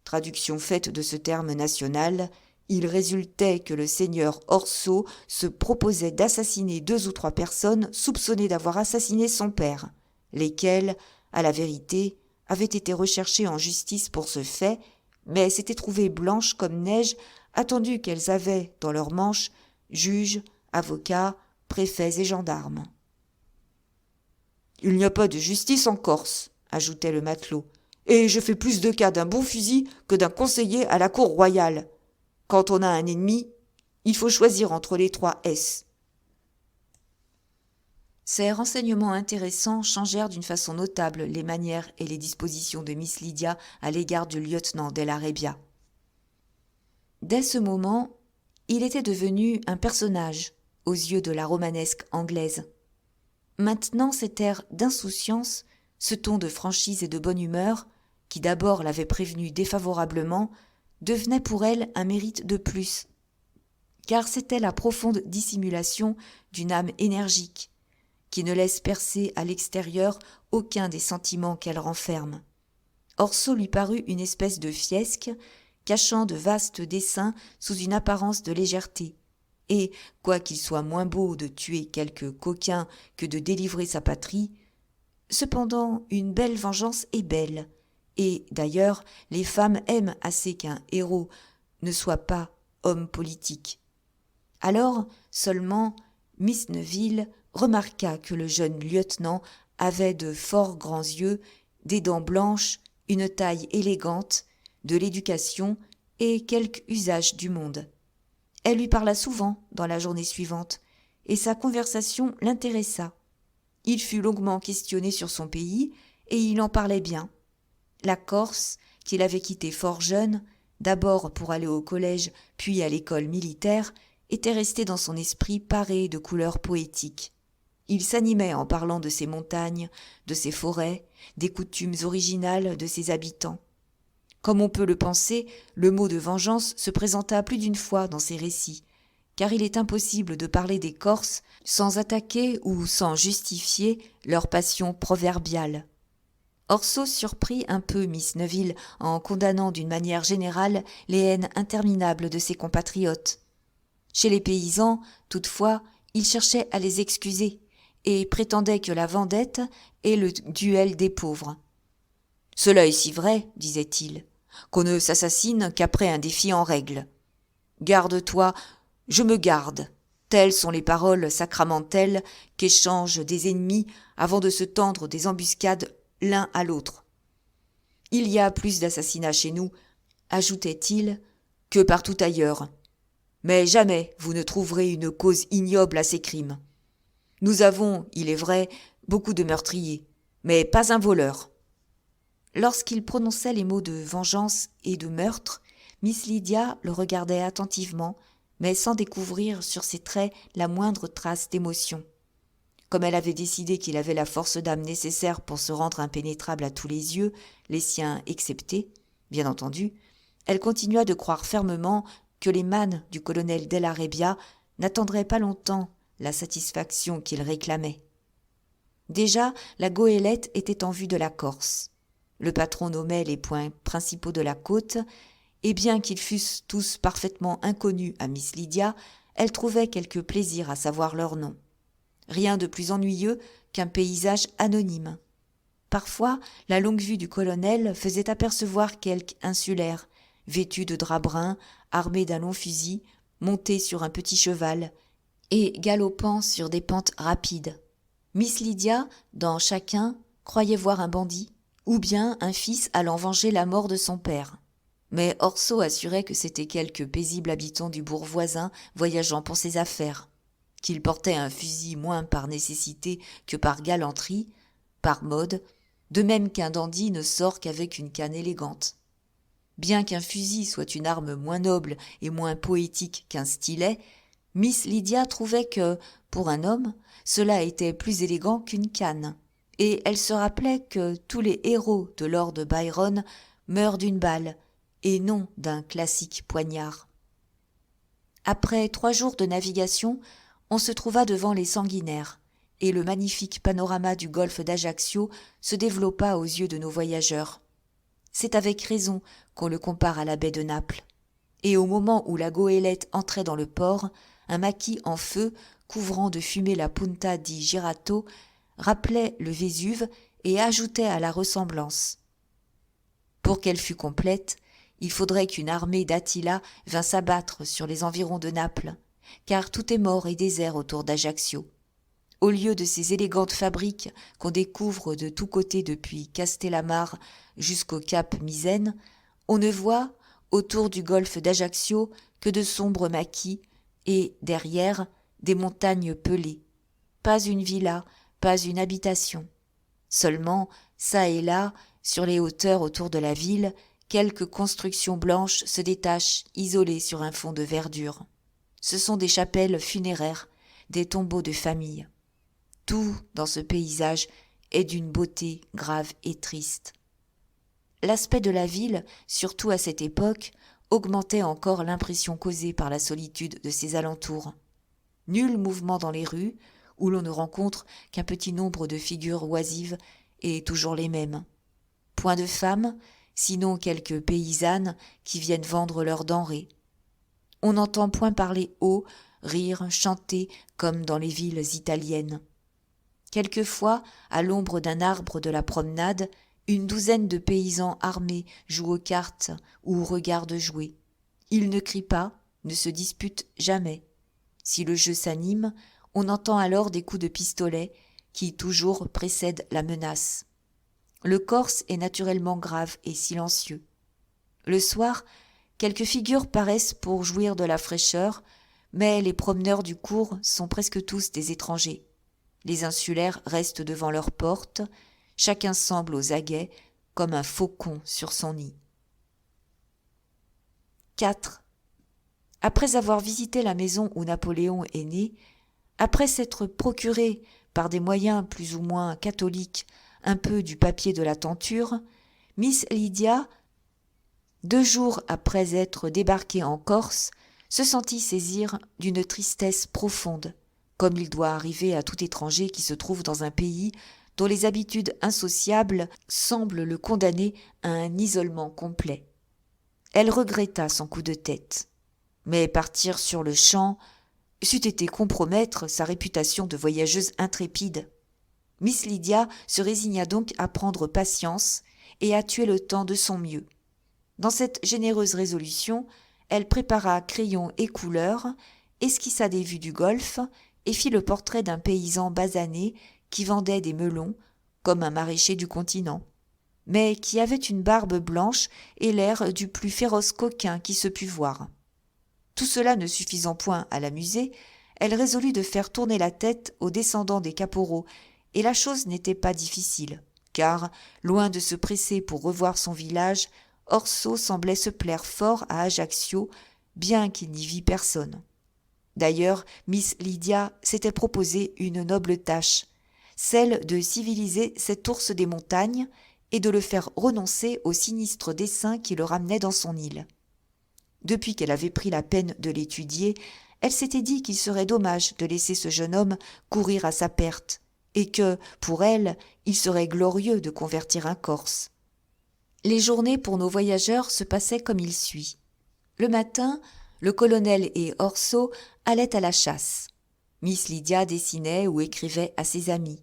Speaker 1: Traduction faite de ce terme national, il résultait que le seigneur Orso se proposait d'assassiner 2 ou 3 personnes soupçonnées d'avoir assassiné son père, lesquelles, à la vérité, avaient été recherchées en justice pour ce fait, mais s'étaient trouvées blanches comme neige, attendu qu'elles avaient dans leurs manches juges, avocats, préfets et gendarmes. « Il n'y a pas de justice en Corse, ajoutait le matelot, et je fais plus de cas d'un bon fusil que d'un conseiller à la cour royale. Quand on a un ennemi, il faut choisir entre les 3 S. » Ces renseignements intéressants changèrent d'une façon notable les manières et les dispositions de Miss Lydia à l'égard du lieutenant Della Rebbia. Dès ce moment, il était devenu un personnage aux yeux de la romanesque anglaise. Maintenant, cet air d'insouciance, ce ton de franchise et de bonne humeur, qui d'abord l'avait prévenue défavorablement, devenait pour elle un mérite de plus, car c'était la profonde dissimulation d'une âme énergique, qui ne laisse percer à l'extérieur aucun des sentiments qu'elle renferme. Orso lui parut une espèce de fiesque, cachant de vastes desseins sous une apparence de légèreté, et, quoiqu'il soit moins beau de tuer quelque coquin que de délivrer sa patrie, cependant une belle vengeance est belle, et d'ailleurs les femmes aiment assez qu'un héros ne soit pas homme politique. Alors seulement Miss Neville remarqua que le jeune lieutenant avait de fort grands yeux, des dents blanches, une taille élégante, de l'éducation et quelques usages du monde. Elle lui parla souvent dans la journée suivante, et sa conversation l'intéressa. Il fut longuement questionné sur son pays, et il en parlait bien. La Corse, qu'il avait quittée fort jeune, d'abord pour aller au collège, puis à l'école militaire, était restée dans son esprit parée de couleurs poétiques. Il s'animait en parlant de ses montagnes, de ses forêts, des coutumes originales de ses habitants. Comme on peut le penser, le mot de vengeance se présenta plus d'une fois dans ses récits, car il est impossible de parler des Corses sans attaquer ou sans justifier leur passion proverbiale. Orso surprit un peu Miss Neville en condamnant d'une manière générale les haines interminables de ses compatriotes. Chez les paysans, toutefois, il cherchait à les excuser et prétendait que la vendette est le duel des pauvres. « Cela est si vrai, disait-il, qu'on ne s'assassine qu'après un défi en règle. Garde-toi, je me garde. Telles sont les paroles sacramentelles qu'échangent des ennemis avant de se tendre des embuscades l'un à l'autre. Il y a plus d'assassinats chez nous, ajoutait-il, que partout ailleurs. Mais jamais vous ne trouverez une cause ignoble à ces crimes. Nous avons, il est vrai, beaucoup de meurtriers, mais pas un voleur. » Lorsqu'il prononçait les mots de vengeance et de meurtre, Miss Lydia le regardait attentivement, mais sans découvrir sur ses traits la moindre trace d'émotion. Comme elle avait décidé qu'il avait la force d'âme nécessaire pour se rendre impénétrable à tous les yeux, les siens exceptés, bien entendu, elle continua de croire fermement que les mânes du colonel Della Rebbia n'attendraient pas longtemps la satisfaction qu'il réclamait. Déjà, la goélette était en vue de la Corse. Le patron nommait les points principaux de la côte, et bien qu'ils fussent tous parfaitement inconnus à Miss Lydia, elle trouvait quelque plaisir à savoir leurs noms. Rien de plus ennuyeux qu'un paysage anonyme. Parfois, la longue vue du colonel faisait apercevoir quelque insulaire, vêtu de drap brun, armé d'un long fusil, monté sur un petit cheval, et galopant sur des pentes rapides. Miss Lydia, dans chacun, croyait voir un bandit, ou bien un fils allant venger la mort de son père. Mais Orso assurait que c'était quelque paisible habitant du bourg voisin voyageant pour ses affaires, qu'il portait un fusil moins par nécessité que par galanterie, par mode, de même qu'un dandy ne sort qu'avec une canne élégante. Bien qu'un fusil soit une arme moins noble et moins poétique qu'un stylet, Miss Lydia trouvait que, pour un homme, cela était plus élégant qu'une canne, et elle se rappelait que tous les héros de Lord Byron meurent d'une balle, et non d'un classique poignard. Après 3 jours de navigation, on se trouva devant les Sanguinaires, et le magnifique panorama du golfe d'Ajaccio se développa aux yeux de nos voyageurs. C'est avec raison qu'on le compare à la baie de Naples. Et au moment où la goélette entrait dans le port, un maquis en feu, couvrant de fumée la Punta di Girato, rappelait le Vésuve et ajoutait à la ressemblance. Pour qu'elle fût complète, il faudrait qu'une armée d'Attila vînt s'abattre sur les environs de Naples, car tout est mort et désert autour d'Ajaccio. Au lieu de ces élégantes fabriques qu'on découvre de tous côtés depuis Castellamare jusqu'au cap Misène, on ne voit, autour du golfe d'Ajaccio, que de sombres maquis et, derrière, des montagnes pelées. Pas une villa, pas une habitation. Seulement, çà et là, sur les hauteurs autour de la ville, quelques constructions blanches se détachent isolées sur un fond de verdure. Ce sont des chapelles funéraires, des tombeaux de famille. Tout dans ce paysage est d'une beauté grave et triste. L'aspect de la ville, surtout à cette époque, augmentait encore l'impression causée par la solitude de ses alentours. Nul mouvement dans les rues, où l'on ne rencontre qu'un petit nombre de figures oisives et toujours les mêmes. Point de femmes, sinon quelques paysannes qui viennent vendre leurs denrées. On n'entend point parler haut, rire, chanter comme dans les villes italiennes. Quelquefois, à l'ombre d'un arbre de la promenade, une douzaine de paysans armés jouent aux cartes ou regardent jouer. Ils ne crient pas, ne se disputent jamais. Si le jeu s'anime, on entend alors des coups de pistolet qui toujours précèdent la menace. Le Corse est naturellement grave et silencieux. Le soir, quelques figures paraissent pour jouir de la fraîcheur, mais les promeneurs du cours sont presque tous des étrangers. Les insulaires restent devant leurs portes, chacun semble aux aguets, comme un faucon sur son nid. 4. Après avoir visité la maison où Napoléon est né, après s'être procuré, par des moyens plus ou moins catholiques, un peu du papier de la tenture, Miss Lydia, 2 jours après être débarquée en Corse, se sentit saisir d'une tristesse profonde, comme il doit arriver à tout étranger qui se trouve dans un pays dont les habitudes insociables semblent le condamner à un isolement complet. Elle regretta son coup de tête, mais partir sur le champ c'eût été compromettre sa réputation de voyageuse intrépide. Miss Lydia se résigna donc à prendre patience et à tuer le temps de son mieux. Dans cette généreuse résolution, elle prépara crayon et couleurs, esquissa des vues du golfe et fit le portrait d'un paysan basané qui vendait des melons, comme un maraîcher du continent, mais qui avait une barbe blanche et l'air du plus féroce coquin qui se pût voir. Tout cela ne suffisant point à l'amuser, elle résolut de faire tourner la tête aux descendants des caporaux, et la chose n'était pas difficile, car, loin de se presser pour revoir son village, Orso semblait se plaire fort à Ajaccio, bien qu'il n'y vît personne. D'ailleurs, Miss Lydia s'était proposé une noble tâche, celle de civiliser cet ours des montagnes et de le faire renoncer au sinistre dessein qui le ramenait dans son île. Depuis qu'elle avait pris la peine de l'étudier, elle s'était dit qu'il serait dommage de laisser ce jeune homme courir à sa perte, et que, pour elle, il serait glorieux de convertir un Corse. Les journées pour nos voyageurs se passaient comme il suit. Le matin, le colonel et Orso allaient à la chasse. Miss Lydia dessinait ou écrivait à ses amis,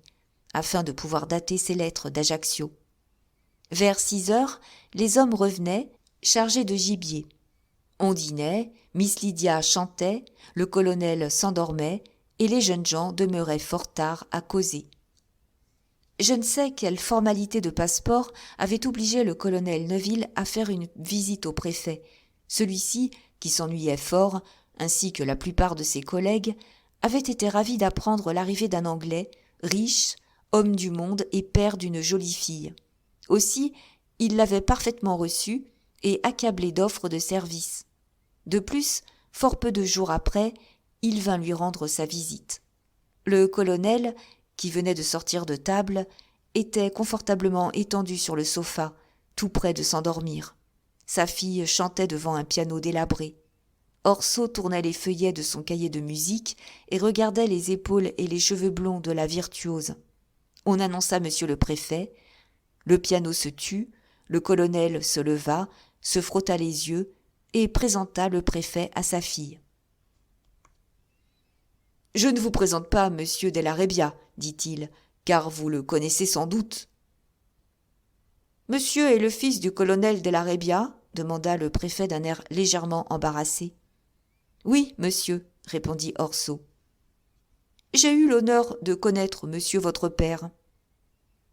Speaker 1: afin de pouvoir dater ses lettres d'Ajaccio. Vers 6 heures, les hommes revenaient, chargés de gibier. On dînait, Miss Lydia chantait, le colonel s'endormait, et les jeunes gens demeuraient fort tard à causer. Je ne sais quelle formalité de passeport avait obligé le colonel Neuville à faire une visite au préfet. Celui-ci, qui s'ennuyait fort, ainsi que la plupart de ses collègues, avait été ravi d'apprendre l'arrivée d'un Anglais, riche, homme du monde et père d'une jolie fille. Aussi, il l'avait parfaitement reçu et accablé d'offres de service. De plus, fort peu de jours après, il vint lui rendre sa visite. Le colonel, qui venait de sortir de table, était confortablement étendu sur le sofa, tout près de s'endormir. Sa fille chantait devant un piano délabré. Orso tournait les feuillets de son cahier de musique et regardait les épaules et les cheveux blonds de la virtuose. On annonça monsieur le préfet. Le piano se tut, le colonel se leva, se frotta les yeux et présenta le préfet à sa fille. « Je ne vous présente pas monsieur Della Rebbia, dit-il, car vous le connaissez sans doute. »« Monsieur est le fils du colonel Della Rebbia ?» demanda le préfet d'un air légèrement embarrassé. « Oui, monsieur, » répondit Orso. « J'ai eu l'honneur de connaître monsieur votre père. »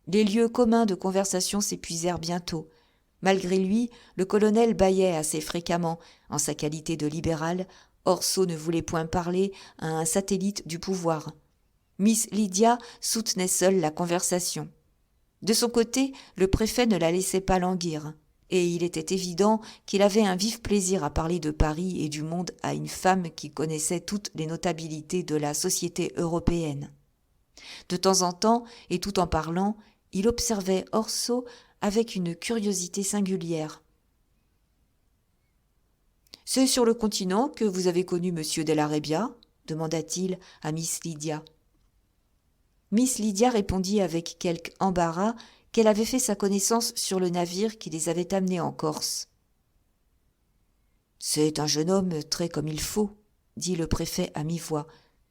Speaker 1: Les lieux communs de conversation s'épuisèrent bientôt. Malgré lui, le colonel bâillait assez fréquemment. En sa qualité de libéral, Orso ne voulait point parler à un satellite du pouvoir. Miss Lydia soutenait seule la conversation. De son côté, le préfet ne la laissait pas languir, et il était évident qu'il avait un vif plaisir à parler de Paris et du monde à une femme qui connaissait toutes les notabilités de la société européenne. De temps en temps, et tout en parlant, il observait Orso avec une curiosité singulière. « C'est sur le continent que vous avez connu monsieur Della Rebbia ?» demanda-t-il à Miss Lydia. Miss Lydia répondit avec quelque embarras qu'elle avait fait sa connaissance sur le navire qui les avait amenés en Corse. « C'est un jeune homme très comme il faut, » dit le préfet à mi-voix.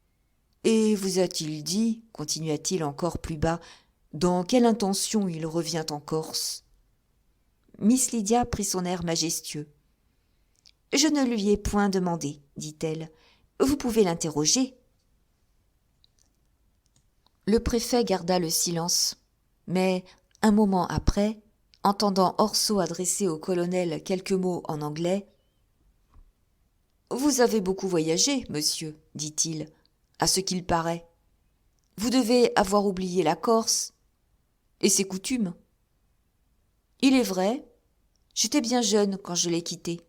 Speaker 1: « Et vous a-t-il dit, continua-t-il encore plus bas, dans quelle intention il revient en Corse ?» Miss Lydia prit son air majestueux. « Je ne lui ai point demandé, dit-elle. Vous pouvez l'interroger. » Le préfet garda le silence, mais un moment après, entendant Orso adresser au colonel quelques mots en anglais, Vous avez beaucoup voyagé, monsieur, dit-il, à ce qu'il paraît. Vous devez avoir oublié la Corse et ses coutumes. Il est vrai, j'étais bien jeune quand je l'ai quittée.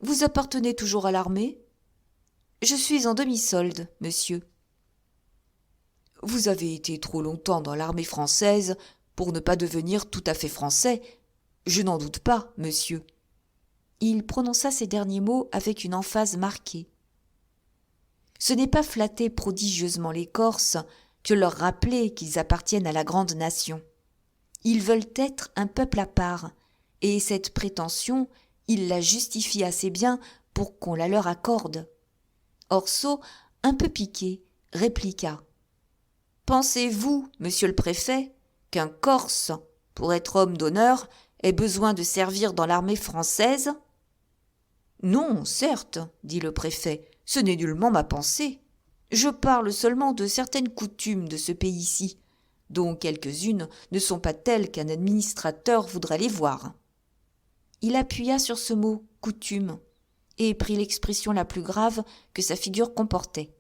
Speaker 1: Vous appartenez toujours à l'armée ? Je suis en demi-solde, monsieur. Vous avez été trop longtemps dans l'armée française pour ne pas devenir tout à fait français. Je n'en doute pas, monsieur. Il prononça ces derniers mots avec une emphase marquée. Ce n'est pas flatter prodigieusement les Corses que leur rappeler qu'ils appartiennent à la grande nation. Ils veulent être un peuple à part, et cette prétention, ils la justifient assez bien pour qu'on la leur accorde. Orso, un peu piqué, répliqua. « Pensez-vous, monsieur le préfet, qu'un Corse, pour être homme d'honneur, ait besoin de servir dans l'armée française ?»« Non, certes, dit le préfet, ce n'est nullement ma pensée. Je parle seulement de certaines coutumes de ce pays-ci, dont quelques-unes ne sont pas telles qu'un administrateur voudrait les voir. » Il appuya sur ce mot « coutume » et prit l'expression la plus grave que sa figure comportait.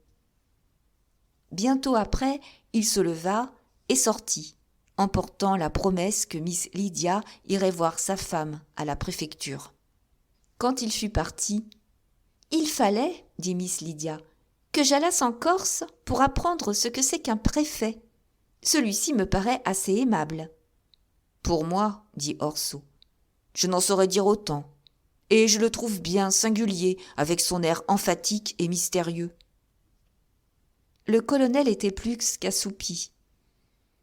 Speaker 1: Bientôt après, il se leva et sortit, emportant la promesse que Miss Lydia irait voir sa femme à la préfecture. Quand il fut parti, « Il fallait, dit Miss Lydia, que j'allasse en Corse pour apprendre ce que c'est qu'un préfet. Celui-ci me paraît assez aimable. »« Pour moi, dit Orso, je n'en saurais dire autant, et je le trouve bien singulier avec son air emphatique et mystérieux. » Le colonel était plus qu'assoupi.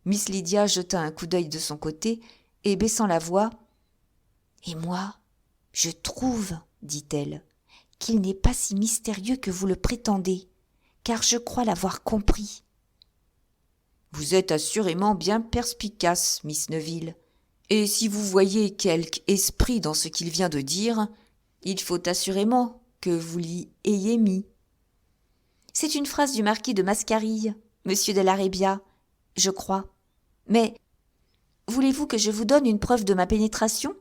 Speaker 1: Miss Lydia jeta un coup d'œil de son côté et, baissant la voix, « Et moi, je trouve, dit-elle, qu'il n'est pas si mystérieux que vous le prétendez, car je crois l'avoir compris. »« Vous êtes assurément bien perspicace, Miss Neville, et si vous voyez quelque esprit dans ce qu'il vient de dire, il faut assurément que vous l'y ayez mis. » C'est une phrase du marquis de Mascarille, monsieur de l'Arébia, je crois. Mais voulez-vous que je vous donne une preuve de ma pénétration ?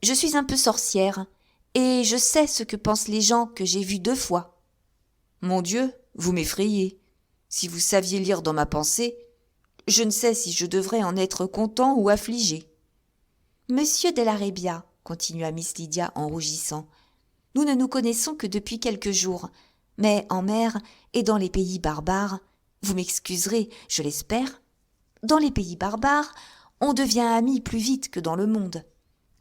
Speaker 1: Je suis un peu sorcière, et je sais ce que pensent les gens que j'ai vus 2 fois. Mon Dieu, vous m'effrayez. Si vous saviez lire dans ma pensée, je ne sais si je devrais en être content ou affligé. Monsieur de l'Arébia, continua Miss Lydia en rougissant, nous ne nous connaissons que depuis quelques jours, mais en mer et dans les pays barbares, vous m'excuserez, je l'espère, dans les pays barbares, on devient ami plus vite que dans le monde.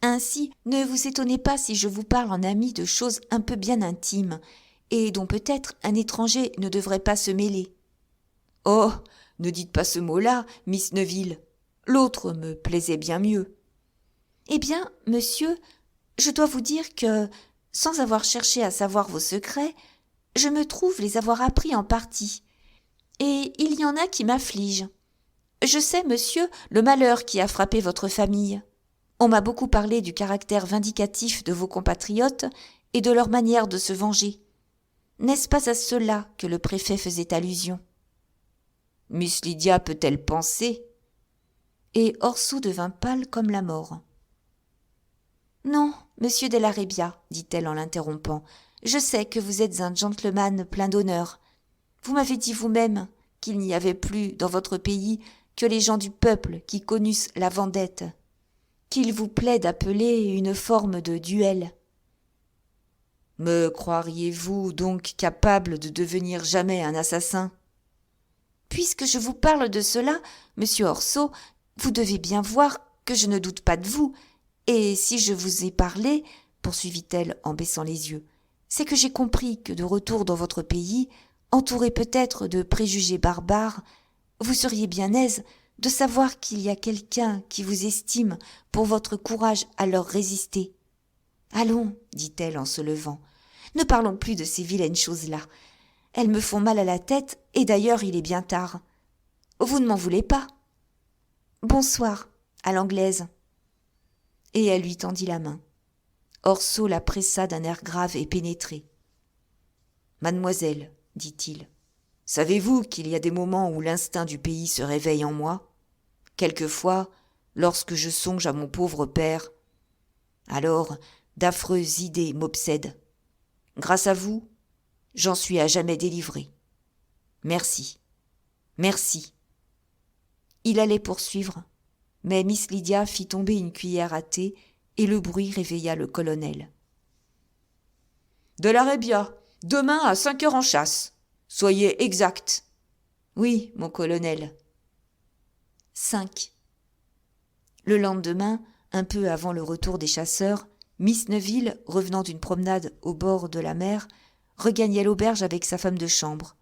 Speaker 1: Ainsi, ne vous étonnez pas si je vous parle en ami de choses un peu bien intimes, et dont peut-être un étranger ne devrait pas se mêler. Oh, ne dites pas ce mot-là, Miss Neville. L'autre me plaisait bien mieux. Eh bien, monsieur, je dois vous dire que, sans avoir cherché à savoir vos secrets, je me trouve les avoir appris en partie, et il y en a qui m'affligent. Je sais, monsieur, le malheur qui a frappé votre famille. On m'a beaucoup parlé du caractère vindicatif de vos compatriotes et de leur manière de se venger. N'est-ce pas à cela que le préfet faisait allusion ? Miss Lydia peut-elle penser ? Et Orso devint pâle comme la mort. Non, monsieur de l'Arébia, dit-elle en l'interrompant, je sais que vous êtes un gentleman plein d'honneur. Vous m'avez dit vous-même qu'il n'y avait plus dans votre pays que les gens du peuple qui connussent la vendette, qu'il vous plaît d'appeler une forme de duel. Me croiriez-vous donc capable de devenir jamais un assassin ? Puisque je vous parle de cela, monsieur Orso, vous devez bien voir que je ne doute pas de vous, et si je vous ai parlé, poursuivit-elle en baissant les yeux, c'est que j'ai compris que de retour dans votre pays, entouré peut-être de préjugés barbares, vous seriez bien aise de savoir qu'il y a quelqu'un qui vous estime pour votre courage à leur résister. Allons, dit-elle en se levant, ne parlons plus de ces vilaines choses-là. Elles me font mal à la tête, et d'ailleurs il est bien tard. Vous ne m'en voulez pas ? Bonsoir, à l'anglaise. Et elle lui tendit la main. Orso la pressa d'un air grave et pénétré. Mademoiselle, dit-il, savez-vous qu'il y a des moments où l'instinct du pays se réveille en moi ? Quelquefois, lorsque je songe à mon pauvre père, alors d'affreuses idées m'obsèdent. Grâce à vous, j'en suis à jamais délivré. Merci. Merci. » Il allait poursuivre, mais Miss Lydia fit tomber une cuillère à thé et le bruit réveilla le colonel. « De l'Arabia, demain à 5 heures en chasse. Soyez exact. »« Oui, mon colonel. » 5. Le lendemain, un peu avant le retour des chasseurs, Miss Neville, revenant d'une promenade au bord de la mer, regagnait l'auberge avec sa femme de chambre,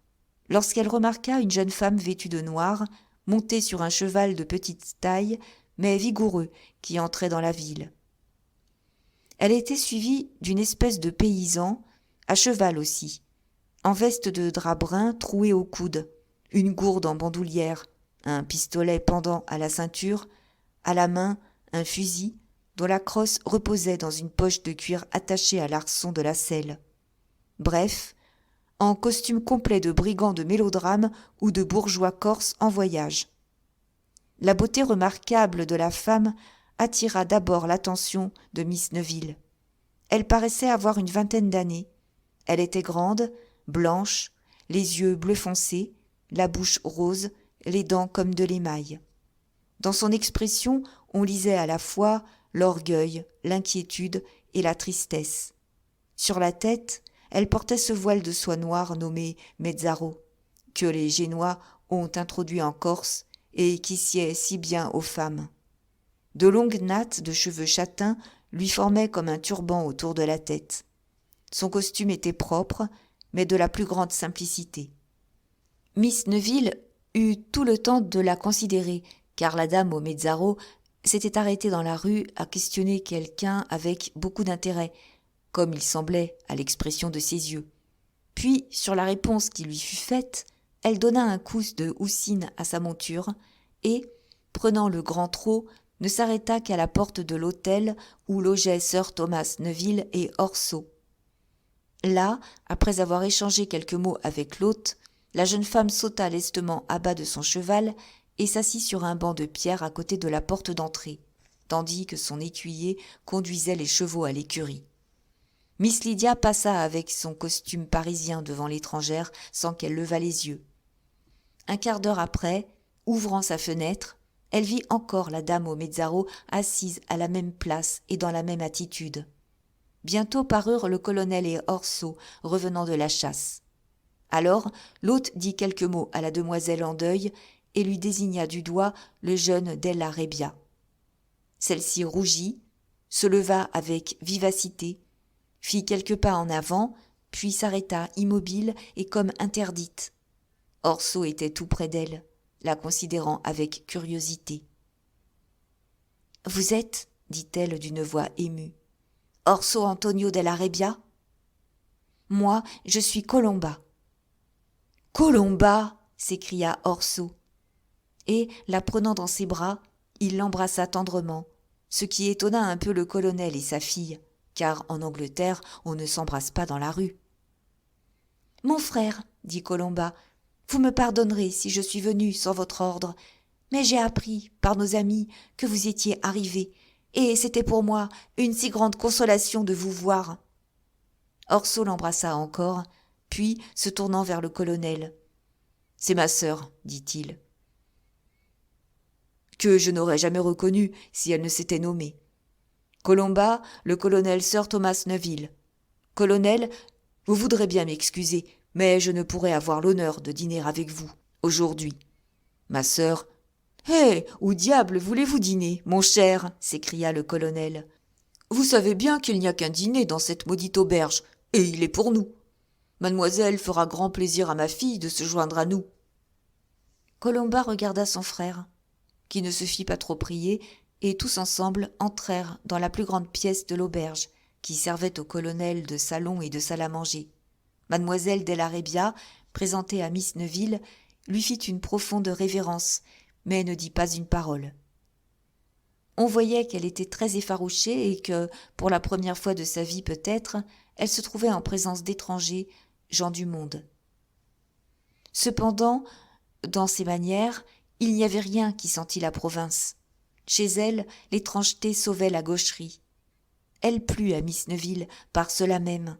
Speaker 1: lorsqu'elle remarqua une jeune femme vêtue de noir, montée sur un cheval de petite taille, mais vigoureux, qui entrait dans la ville. Elle était suivie d'une espèce de paysan, à cheval aussi, en veste de drap brun trouée au coude, une gourde en bandoulière, un pistolet pendant à la ceinture, à la main un fusil dont la crosse reposait dans une poche de cuir attachée à l'arçon de la selle. Bref, en costume complet de brigand de mélodrame ou de bourgeois corse en voyage. La beauté remarquable de la femme attira d'abord l'attention de Miss Neville. Elle paraissait avoir une vingtaine d'années. Elle était grande, blanche, les yeux bleu foncé, la bouche rose, les dents comme de l'émail. Dans son expression, on lisait à la fois l'orgueil, l'inquiétude et la tristesse. Sur la tête, elle portait ce voile de soie noire nommé mezzaro, que les Génois ont introduit en Corse et qui sied si bien aux femmes. De longues nattes de cheveux châtains lui formaient comme un turban autour de la tête. Son costume était propre, mais de la plus grande simplicité. Miss Neville eut tout le temps de la considérer, car la dame au mezzaro s'était arrêtée dans la rue à questionner quelqu'un avec beaucoup d'intérêt, comme il semblait à l'expression de ses yeux. Puis, sur la réponse qui lui fut faite, elle donna un coup de houssine à sa monture et, prenant le grand trot, ne s'arrêta qu'à la porte de l'hôtel où logeaient sir Thomas Neville et Orso. Là, après avoir échangé quelques mots avec l'hôte, la jeune femme sauta lestement à bas de son cheval et s'assit sur un banc de pierre à côté de la porte d'entrée, tandis que son écuyer conduisait les chevaux à l'écurie. Miss Lydia passa avec son costume parisien devant l'étrangère sans qu'elle levât les yeux. Un quart d'heure après, ouvrant sa fenêtre, elle vit encore la dame au mezzaro assise à la même place et dans la même attitude. Bientôt parurent le colonel et Orso revenant de la chasse. Alors l'hôte dit quelques mots à la demoiselle en deuil et lui désigna du doigt le jeune Della Rebbia. Celle-ci rougit, se leva avec vivacité, fit quelques pas en avant, puis s'arrêta immobile et comme interdite. Orso était tout près d'elle, la considérant avec curiosité. « Vous êtes, dit-elle d'une voix émue, Orso Antonio Della Rebbia ? Moi, je suis Colomba. »« Colomba !» s'écria Orso. Et, la prenant dans ses bras, il l'embrassa tendrement, ce qui étonna un peu le colonel et sa fille, car en Angleterre, on ne s'embrasse pas dans la rue. « Mon frère, dit Colomba, vous me pardonnerez si je suis venue sans votre ordre, mais j'ai appris, par nos amis, que vous étiez arrivé, et c'était pour moi une si grande consolation de vous voir. » Orso l'embrassa encore, puis, se tournant vers le colonel, « C'est ma sœur, dit-il, que je n'aurais jamais reconnue si elle ne s'était nommée. Colomba, le colonel sir Thomas Neville. Colonel, vous voudrez bien m'excuser, mais je ne pourrai avoir l'honneur de dîner avec vous, aujourd'hui. Ma sœur... »« Hé, où diable voulez-vous dîner, mon cher ?» s'écria le colonel. « Vous savez bien qu'il n'y a qu'un dîner dans cette maudite auberge, et il est pour nous. Mademoiselle fera grand plaisir à ma fille de se joindre à nous. » Colomba regarda son frère, qui ne se fit pas trop prier, et tous ensemble entrèrent dans la plus grande pièce de l'auberge, qui servait au colonel de salon et de salle à manger. Mademoiselle Della Rebbia, présentée à Miss Neville, lui fit une profonde révérence, mais ne dit pas une parole. On voyait qu'elle était très effarouchée et que, pour la première fois de sa vie peut-être, elle se trouvait en présence d'étrangers, gens du monde. Cependant, dans ses manières, il n'y avait rien qui sentît la province. Chez elle, l'étrangeté sauvait la gaucherie. Elle plut à Miss Neville par cela même,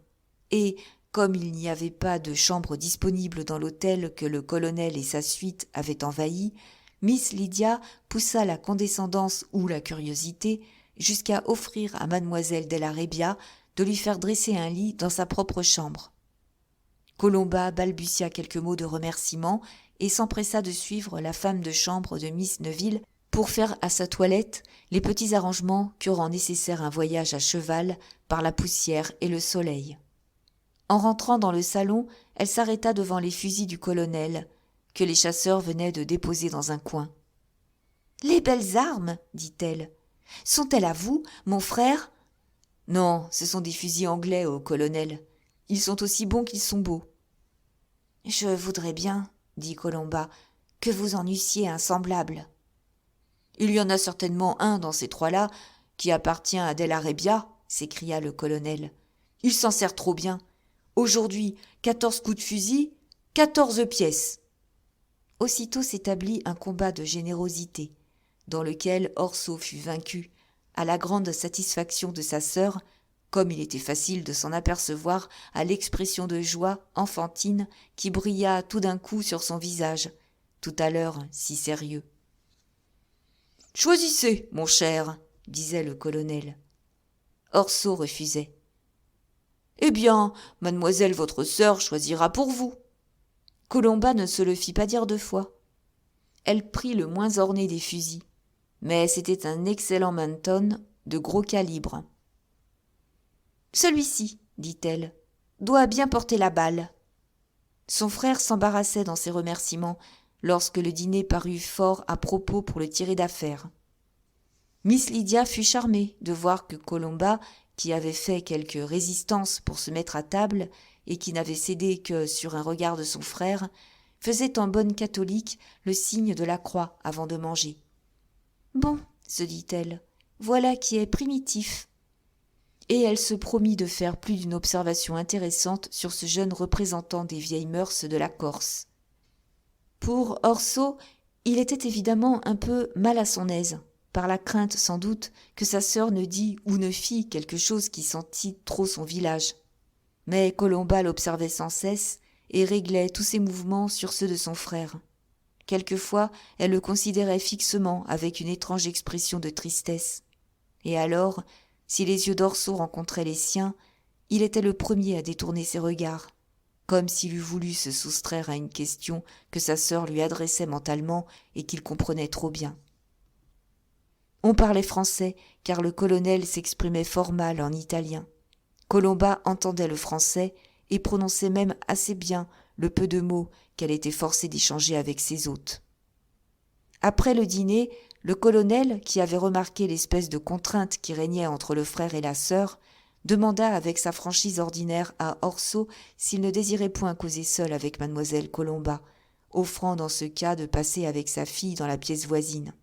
Speaker 1: et, comme il n'y avait pas de chambre disponible dans l'hôtel que le colonel et sa suite avaient envahi, Miss Lydia poussa la condescendance ou la curiosité jusqu'à offrir à mademoiselle Della Rebbia de lui faire dresser un lit dans sa propre chambre. Colomba balbutia quelques mots de remerciement et s'empressa de suivre la femme de chambre de Miss Neville pour faire à sa toilette les petits arrangements que rend nécessaire un voyage à cheval par la poussière et le soleil. En rentrant dans le salon, elle s'arrêta devant les fusils du colonel, que les chasseurs venaient de déposer dans un coin. « Les belles armes, dit-elle. Sont-elles à vous, mon frère ? » ?»« Non, ce sont des fusils anglais, au colonel. Ils sont aussi bons qu'ils sont beaux. »« Je voudrais bien, dit Colomba, que vous en eussiez un semblable. »« Il y en a certainement un dans ces trois-là qui appartient à Della Rebbia, s'écria le colonel. Il s'en sert trop bien. Aujourd'hui, 14 coups de fusil, 14 pièces. » Aussitôt s'établit un combat de générosité, dans lequel Orso fut vaincu, à la grande satisfaction de sa sœur, comme il était facile de s'en apercevoir à l'expression de joie enfantine qui brilla tout d'un coup sur son visage, tout à l'heure si sérieux. « Choisissez, mon cher, disait le colonel. Orso refusait. « Eh bien, mademoiselle votre sœur choisira pour vous. » Colomba ne se le fit pas dire deux fois. Elle prit le moins orné des fusils, mais c'était un excellent Manton de gros calibre. « Celui-ci, dit-elle, doit bien porter la balle. » Son frère s'embarrassait dans ses remerciements lorsque le dîner parut fort à propos pour le tirer d'affaire. Miss Lydia fut charmée de voir que Colomba, qui avait fait quelque résistance pour se mettre à table et qui n'avait cédé que sur un regard de son frère, faisait en bonne catholique le signe de la croix avant de manger. « Bon, se dit-elle, voilà qui est primitif. » Et elle se promit de faire plus d'une observation intéressante sur ce jeune représentant des vieilles mœurs de la Corse. Pour Orso, il était évidemment un peu mal à son aise, par la crainte sans doute que sa sœur ne dît ou ne fît quelque chose qui sentît trop son village. Mais Colomba l'observait sans cesse et réglait tous ses mouvements sur ceux de son frère. Quelquefois, elle le considérait fixement avec une étrange expression de tristesse. Et alors, si les yeux d'Orso rencontraient les siens, il était le premier à détourner ses regards, comme s'il eût voulu se soustraire à une question que sa sœur lui adressait mentalement et qu'il comprenait trop bien. On parlait français, car le colonel s'exprimait fort mal en italien. Colomba entendait le français et prononçait même assez bien le peu de mots qu'elle était forcée d'échanger avec ses hôtes. Après le dîner, le colonel, qui avait remarqué l'espèce de contrainte qui régnait entre le frère et la sœur, demanda avec sa franchise ordinaire à Orso s'il ne désirait point causer seul avec mademoiselle Colomba, offrant dans ce cas de passer avec sa fille dans la pièce voisine.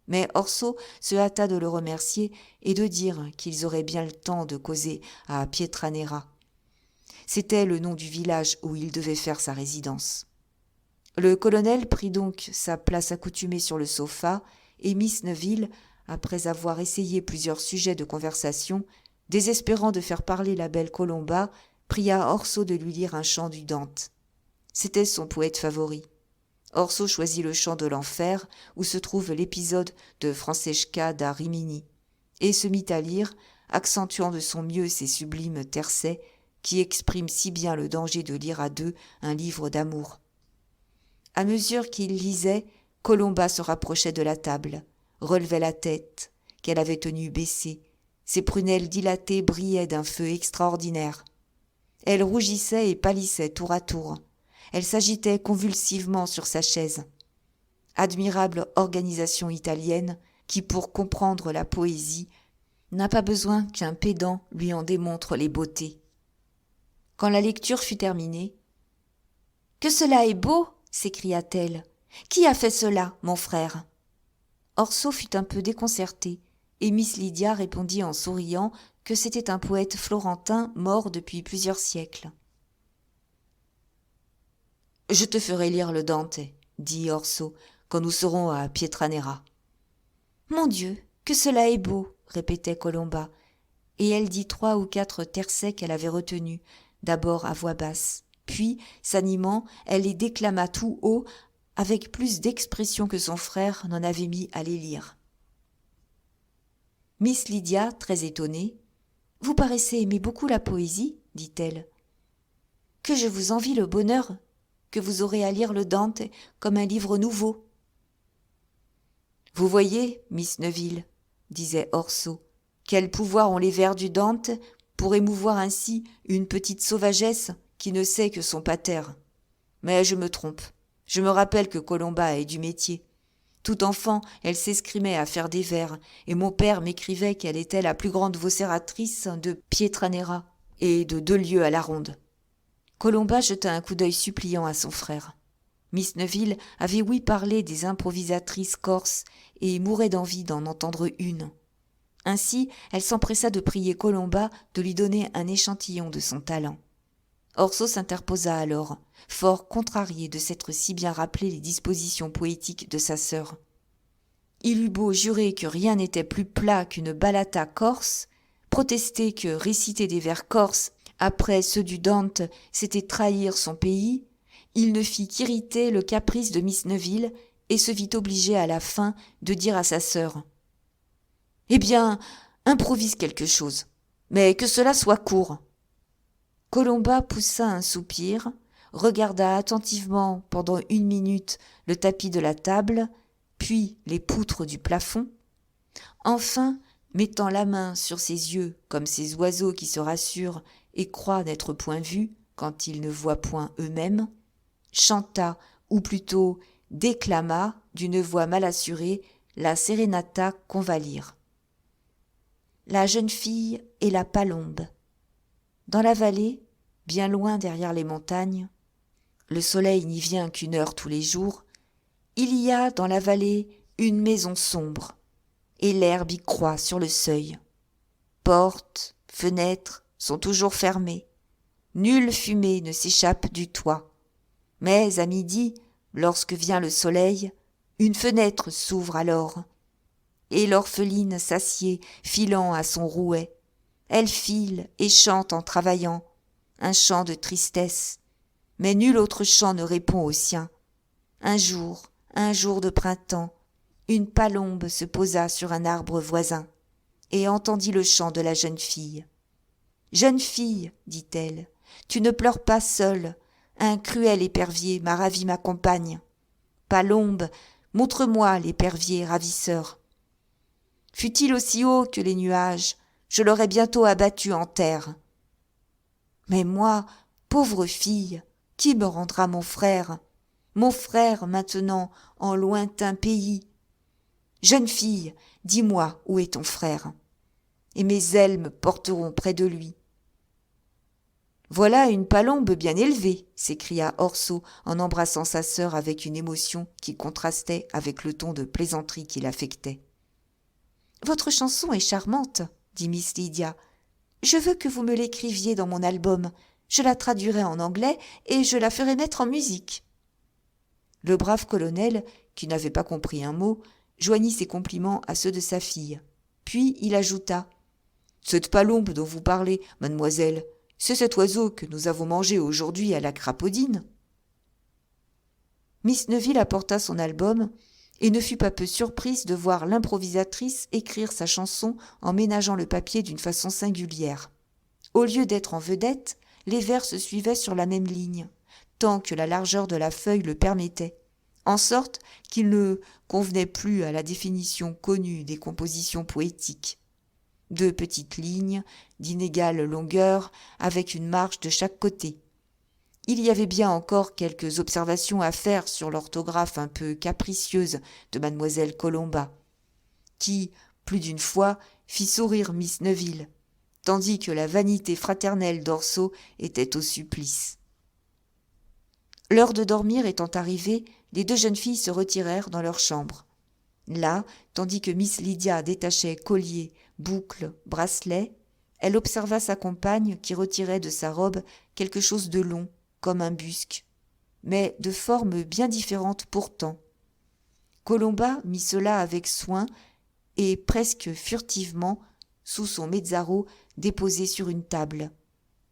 Speaker 1: Mais Orso se hâta de le remercier et de dire qu'ils auraient bien le temps de causer à Pietranera. C'était le nom du village où il devait faire sa résidence. Le colonel prit donc sa place accoutumée sur le sofa et Miss Neville, après avoir essayé plusieurs sujets de conversation, désespérant de faire parler la belle Colomba, pria Orso de lui lire un chant du Dante. C'était son poète favori. Orso choisit le chant de l'enfer, où se trouve l'épisode de Francesca da Rimini, et se mit à lire, accentuant de son mieux ces sublimes tercets qui expriment si bien le danger de lire à deux un livre d'amour. À mesure qu'il lisait, Colomba se rapprochait de la table, relevait la tête, qu'elle avait tenue baissée. Ses prunelles dilatées brillaient d'un feu extraordinaire. Elle rougissait et pâlissait tour à tour. Elle s'agitait convulsivement sur sa chaise. Admirable organisation italienne qui, pour comprendre la poésie, n'a pas besoin qu'un pédant lui en démontre les beautés. Quand la lecture fut terminée, « Que cela est beau !» s'écria-t-elle. « Qui a fait cela, mon frère ?» Orso fut un peu déconcerté, et Miss Lydia répondit en souriant que c'était un poète florentin mort depuis plusieurs siècles. « Je te ferai lire le Dante, dit Orso, quand nous serons à Pietranera. »« Mon Dieu, que cela est beau !» répétait Colomba, et elle dit 3 ou 4 tercets qu'elle avait retenus, d'abord à voix basse, puis, s'animant, elle les déclama tout haut, avec plus d'expression que son frère n'en avait mis à les lire. Miss Lydia, très étonnée, « Vous paraissez aimer beaucoup la poésie, dit-elle. Que je vous envie le bonheur que vous aurez à lire le Dante comme un livre nouveau. » Vous voyez, Miss Neville, disait Orso, quel pouvoir ont les vers du Dante pour émouvoir ainsi une petite sauvagesse qui ne sait que son pater. Mais je me trompe. Je me rappelle que Colomba est du métier. Tout enfant, elle s'escrimait à faire des vers, et mon père m'écrivait qu'elle était la plus grande vocératrice de Pietranera et de 2 lieues à la ronde. Colomba jeta un coup d'œil suppliant à son frère. Miss Neville avait ouï parler des improvisatrices corses et mourait d'envie d'en entendre une. Ainsi, elle s'empressa de prier Colomba de lui donner un échantillon de son talent. Orso s'interposa alors, fort contrarié de s'être si bien rappelé les dispositions poétiques de sa sœur. Il eut beau jurer que rien n'était plus plat qu'une ballata corse, protester que réciter des vers corses après ceux du Dante, c'était trahir son pays, il ne fit qu'irriter le caprice de Miss Neville et se vit obligé à la fin de dire à sa sœur « Eh bien, improvise quelque chose, mais que cela soit court. » Colomba poussa un soupir, regarda attentivement pendant 1 minute le tapis de la table, puis les poutres du plafond. Enfin, mettant la main sur ses yeux comme ces oiseaux qui se rassurent et croient n'être point vus quand ils ne voient point eux-mêmes, chanta, ou plutôt déclama d'une voix mal assurée la sérénata qu'on va lire. La jeune fille et la palombe. Dans la vallée, bien loin derrière les montagnes, le soleil n'y vient qu'1 heure tous les jours, il y a dans la vallée une maison sombre, et l'herbe y croît sur le seuil. Portes, fenêtres sont toujours fermées, nulle fumée ne s'échappe du toit. Mais à midi, lorsque vient le soleil, une fenêtre s'ouvre alors, et l'orpheline s'assied, filant à son rouet. Elle file et chante en travaillant, un chant de tristesse, mais nul autre chant ne répond au sien. Un jour de printemps, une palombe se posa sur un arbre voisin et entendit le chant de la jeune fille. « Jeune fille, dit-elle, tu ne pleures pas seule, un cruel épervier m'a ravi ma compagne. Palombe, montre-moi l'épervier ravisseur. Fût-il aussi haut que les nuages, je l'aurais bientôt abattu en terre. Mais moi, pauvre fille, qui me rendra mon frère maintenant en lointain pays? Jeune fille, dis-moi où est ton frère, et mes ailes me porteront près de lui. » Voilà une palombe bien élevée, s'écria Orso en embrassant sa sœur avec une émotion qui contrastait avec le ton de plaisanterie qu'il affectait. Votre chanson est charmante, dit Miss Lydia. Je veux que vous me l'écriviez dans mon album. Je la traduirai en anglais et je la ferai mettre en musique. Le brave colonel, qui n'avait pas compris un mot, joignit ses compliments à ceux de sa fille. Puis il ajouta « Cette palombe dont vous parlez, mademoiselle, c'est cet oiseau que nous avons mangé aujourd'hui à la Crapaudine. » Miss Neville apporta son album et ne fut pas peu surprise de voir l'improvisatrice écrire sa chanson en ménageant le papier d'une façon singulière. Au lieu d'être en vedette, les vers se suivaient sur la même ligne, tant que la largeur de la feuille le permettait, en sorte qu'il ne convenait plus à la définition connue des compositions poétiques. 2 petites lignes d'inégale longueur avec une marge de chaque côté. Il y avait bien encore quelques observations à faire sur l'orthographe un peu capricieuse de mademoiselle Colomba, qui, plus d'une fois, fit sourire Miss Neville, tandis que la vanité fraternelle d'Orso était au supplice. L'heure de dormir étant arrivée, les 2 jeunes filles se retirèrent dans leur chambre. Là, tandis que Miss Lydia détachait collier, boucles, bracelets, elle observa sa compagne qui retirait de sa robe quelque chose de long, comme un busc, mais de forme bien différente pourtant. Colomba mit cela avec soin et presque furtivement sous son mezzaro déposé sur une table.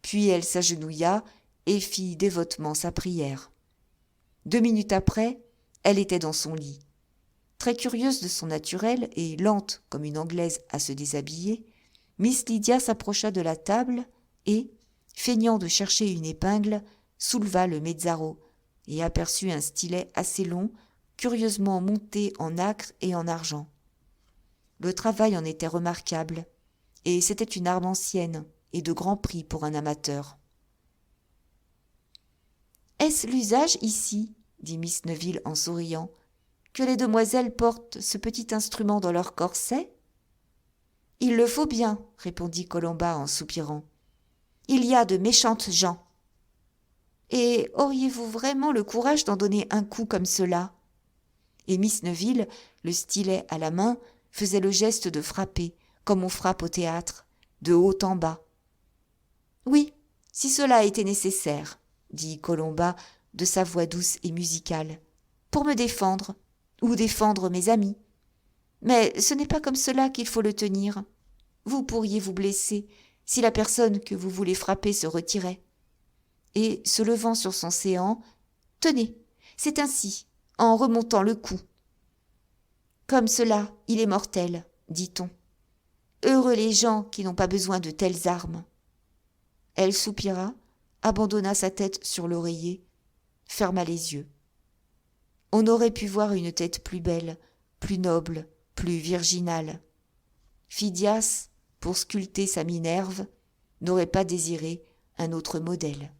Speaker 1: Puis elle s'agenouilla et fit dévotement sa prière. 2 minutes après, elle était dans son lit. Très curieuse de son naturel et lente comme une Anglaise à se déshabiller, Miss Lydia s'approcha de la table et, feignant de chercher une épingle, souleva le mezzaro et aperçut un stylet assez long, curieusement monté en nacre et en argent. Le travail en était remarquable, et c'était une arme ancienne et de grand prix pour un amateur. « Est-ce l'usage ici, dit Miss Neville en souriant, que les demoiselles portent ce petit instrument dans leur corset ? » « Il le faut bien, répondit Colomba en soupirant. Il y a de méchantes gens. Et auriez-vous vraiment le courage d'en donner un coup comme cela ? Et Miss Neville, le stylet à la main, faisait le geste de frapper, comme on frappe au théâtre, de haut en bas. Oui, si cela était nécessaire, dit Colomba de sa voix douce et musicale, pour me défendre, ou défendre mes amis. Mais ce n'est pas comme cela qu'il faut le tenir. Vous pourriez vous blesser si la personne que vous voulez frapper se retirait. Et, se levant sur son séant, « Tenez, c'est ainsi, en remontant le cou. Comme cela, il est mortel, dit-on. Heureux les gens qui n'ont pas besoin de telles armes. » Elle soupira, abandonna sa tête sur l'oreiller, ferma les yeux. On aurait pu voir une tête plus belle, plus noble, plus virginale. Phidias, pour sculpter sa Minerve, n'aurait pas désiré un autre modèle.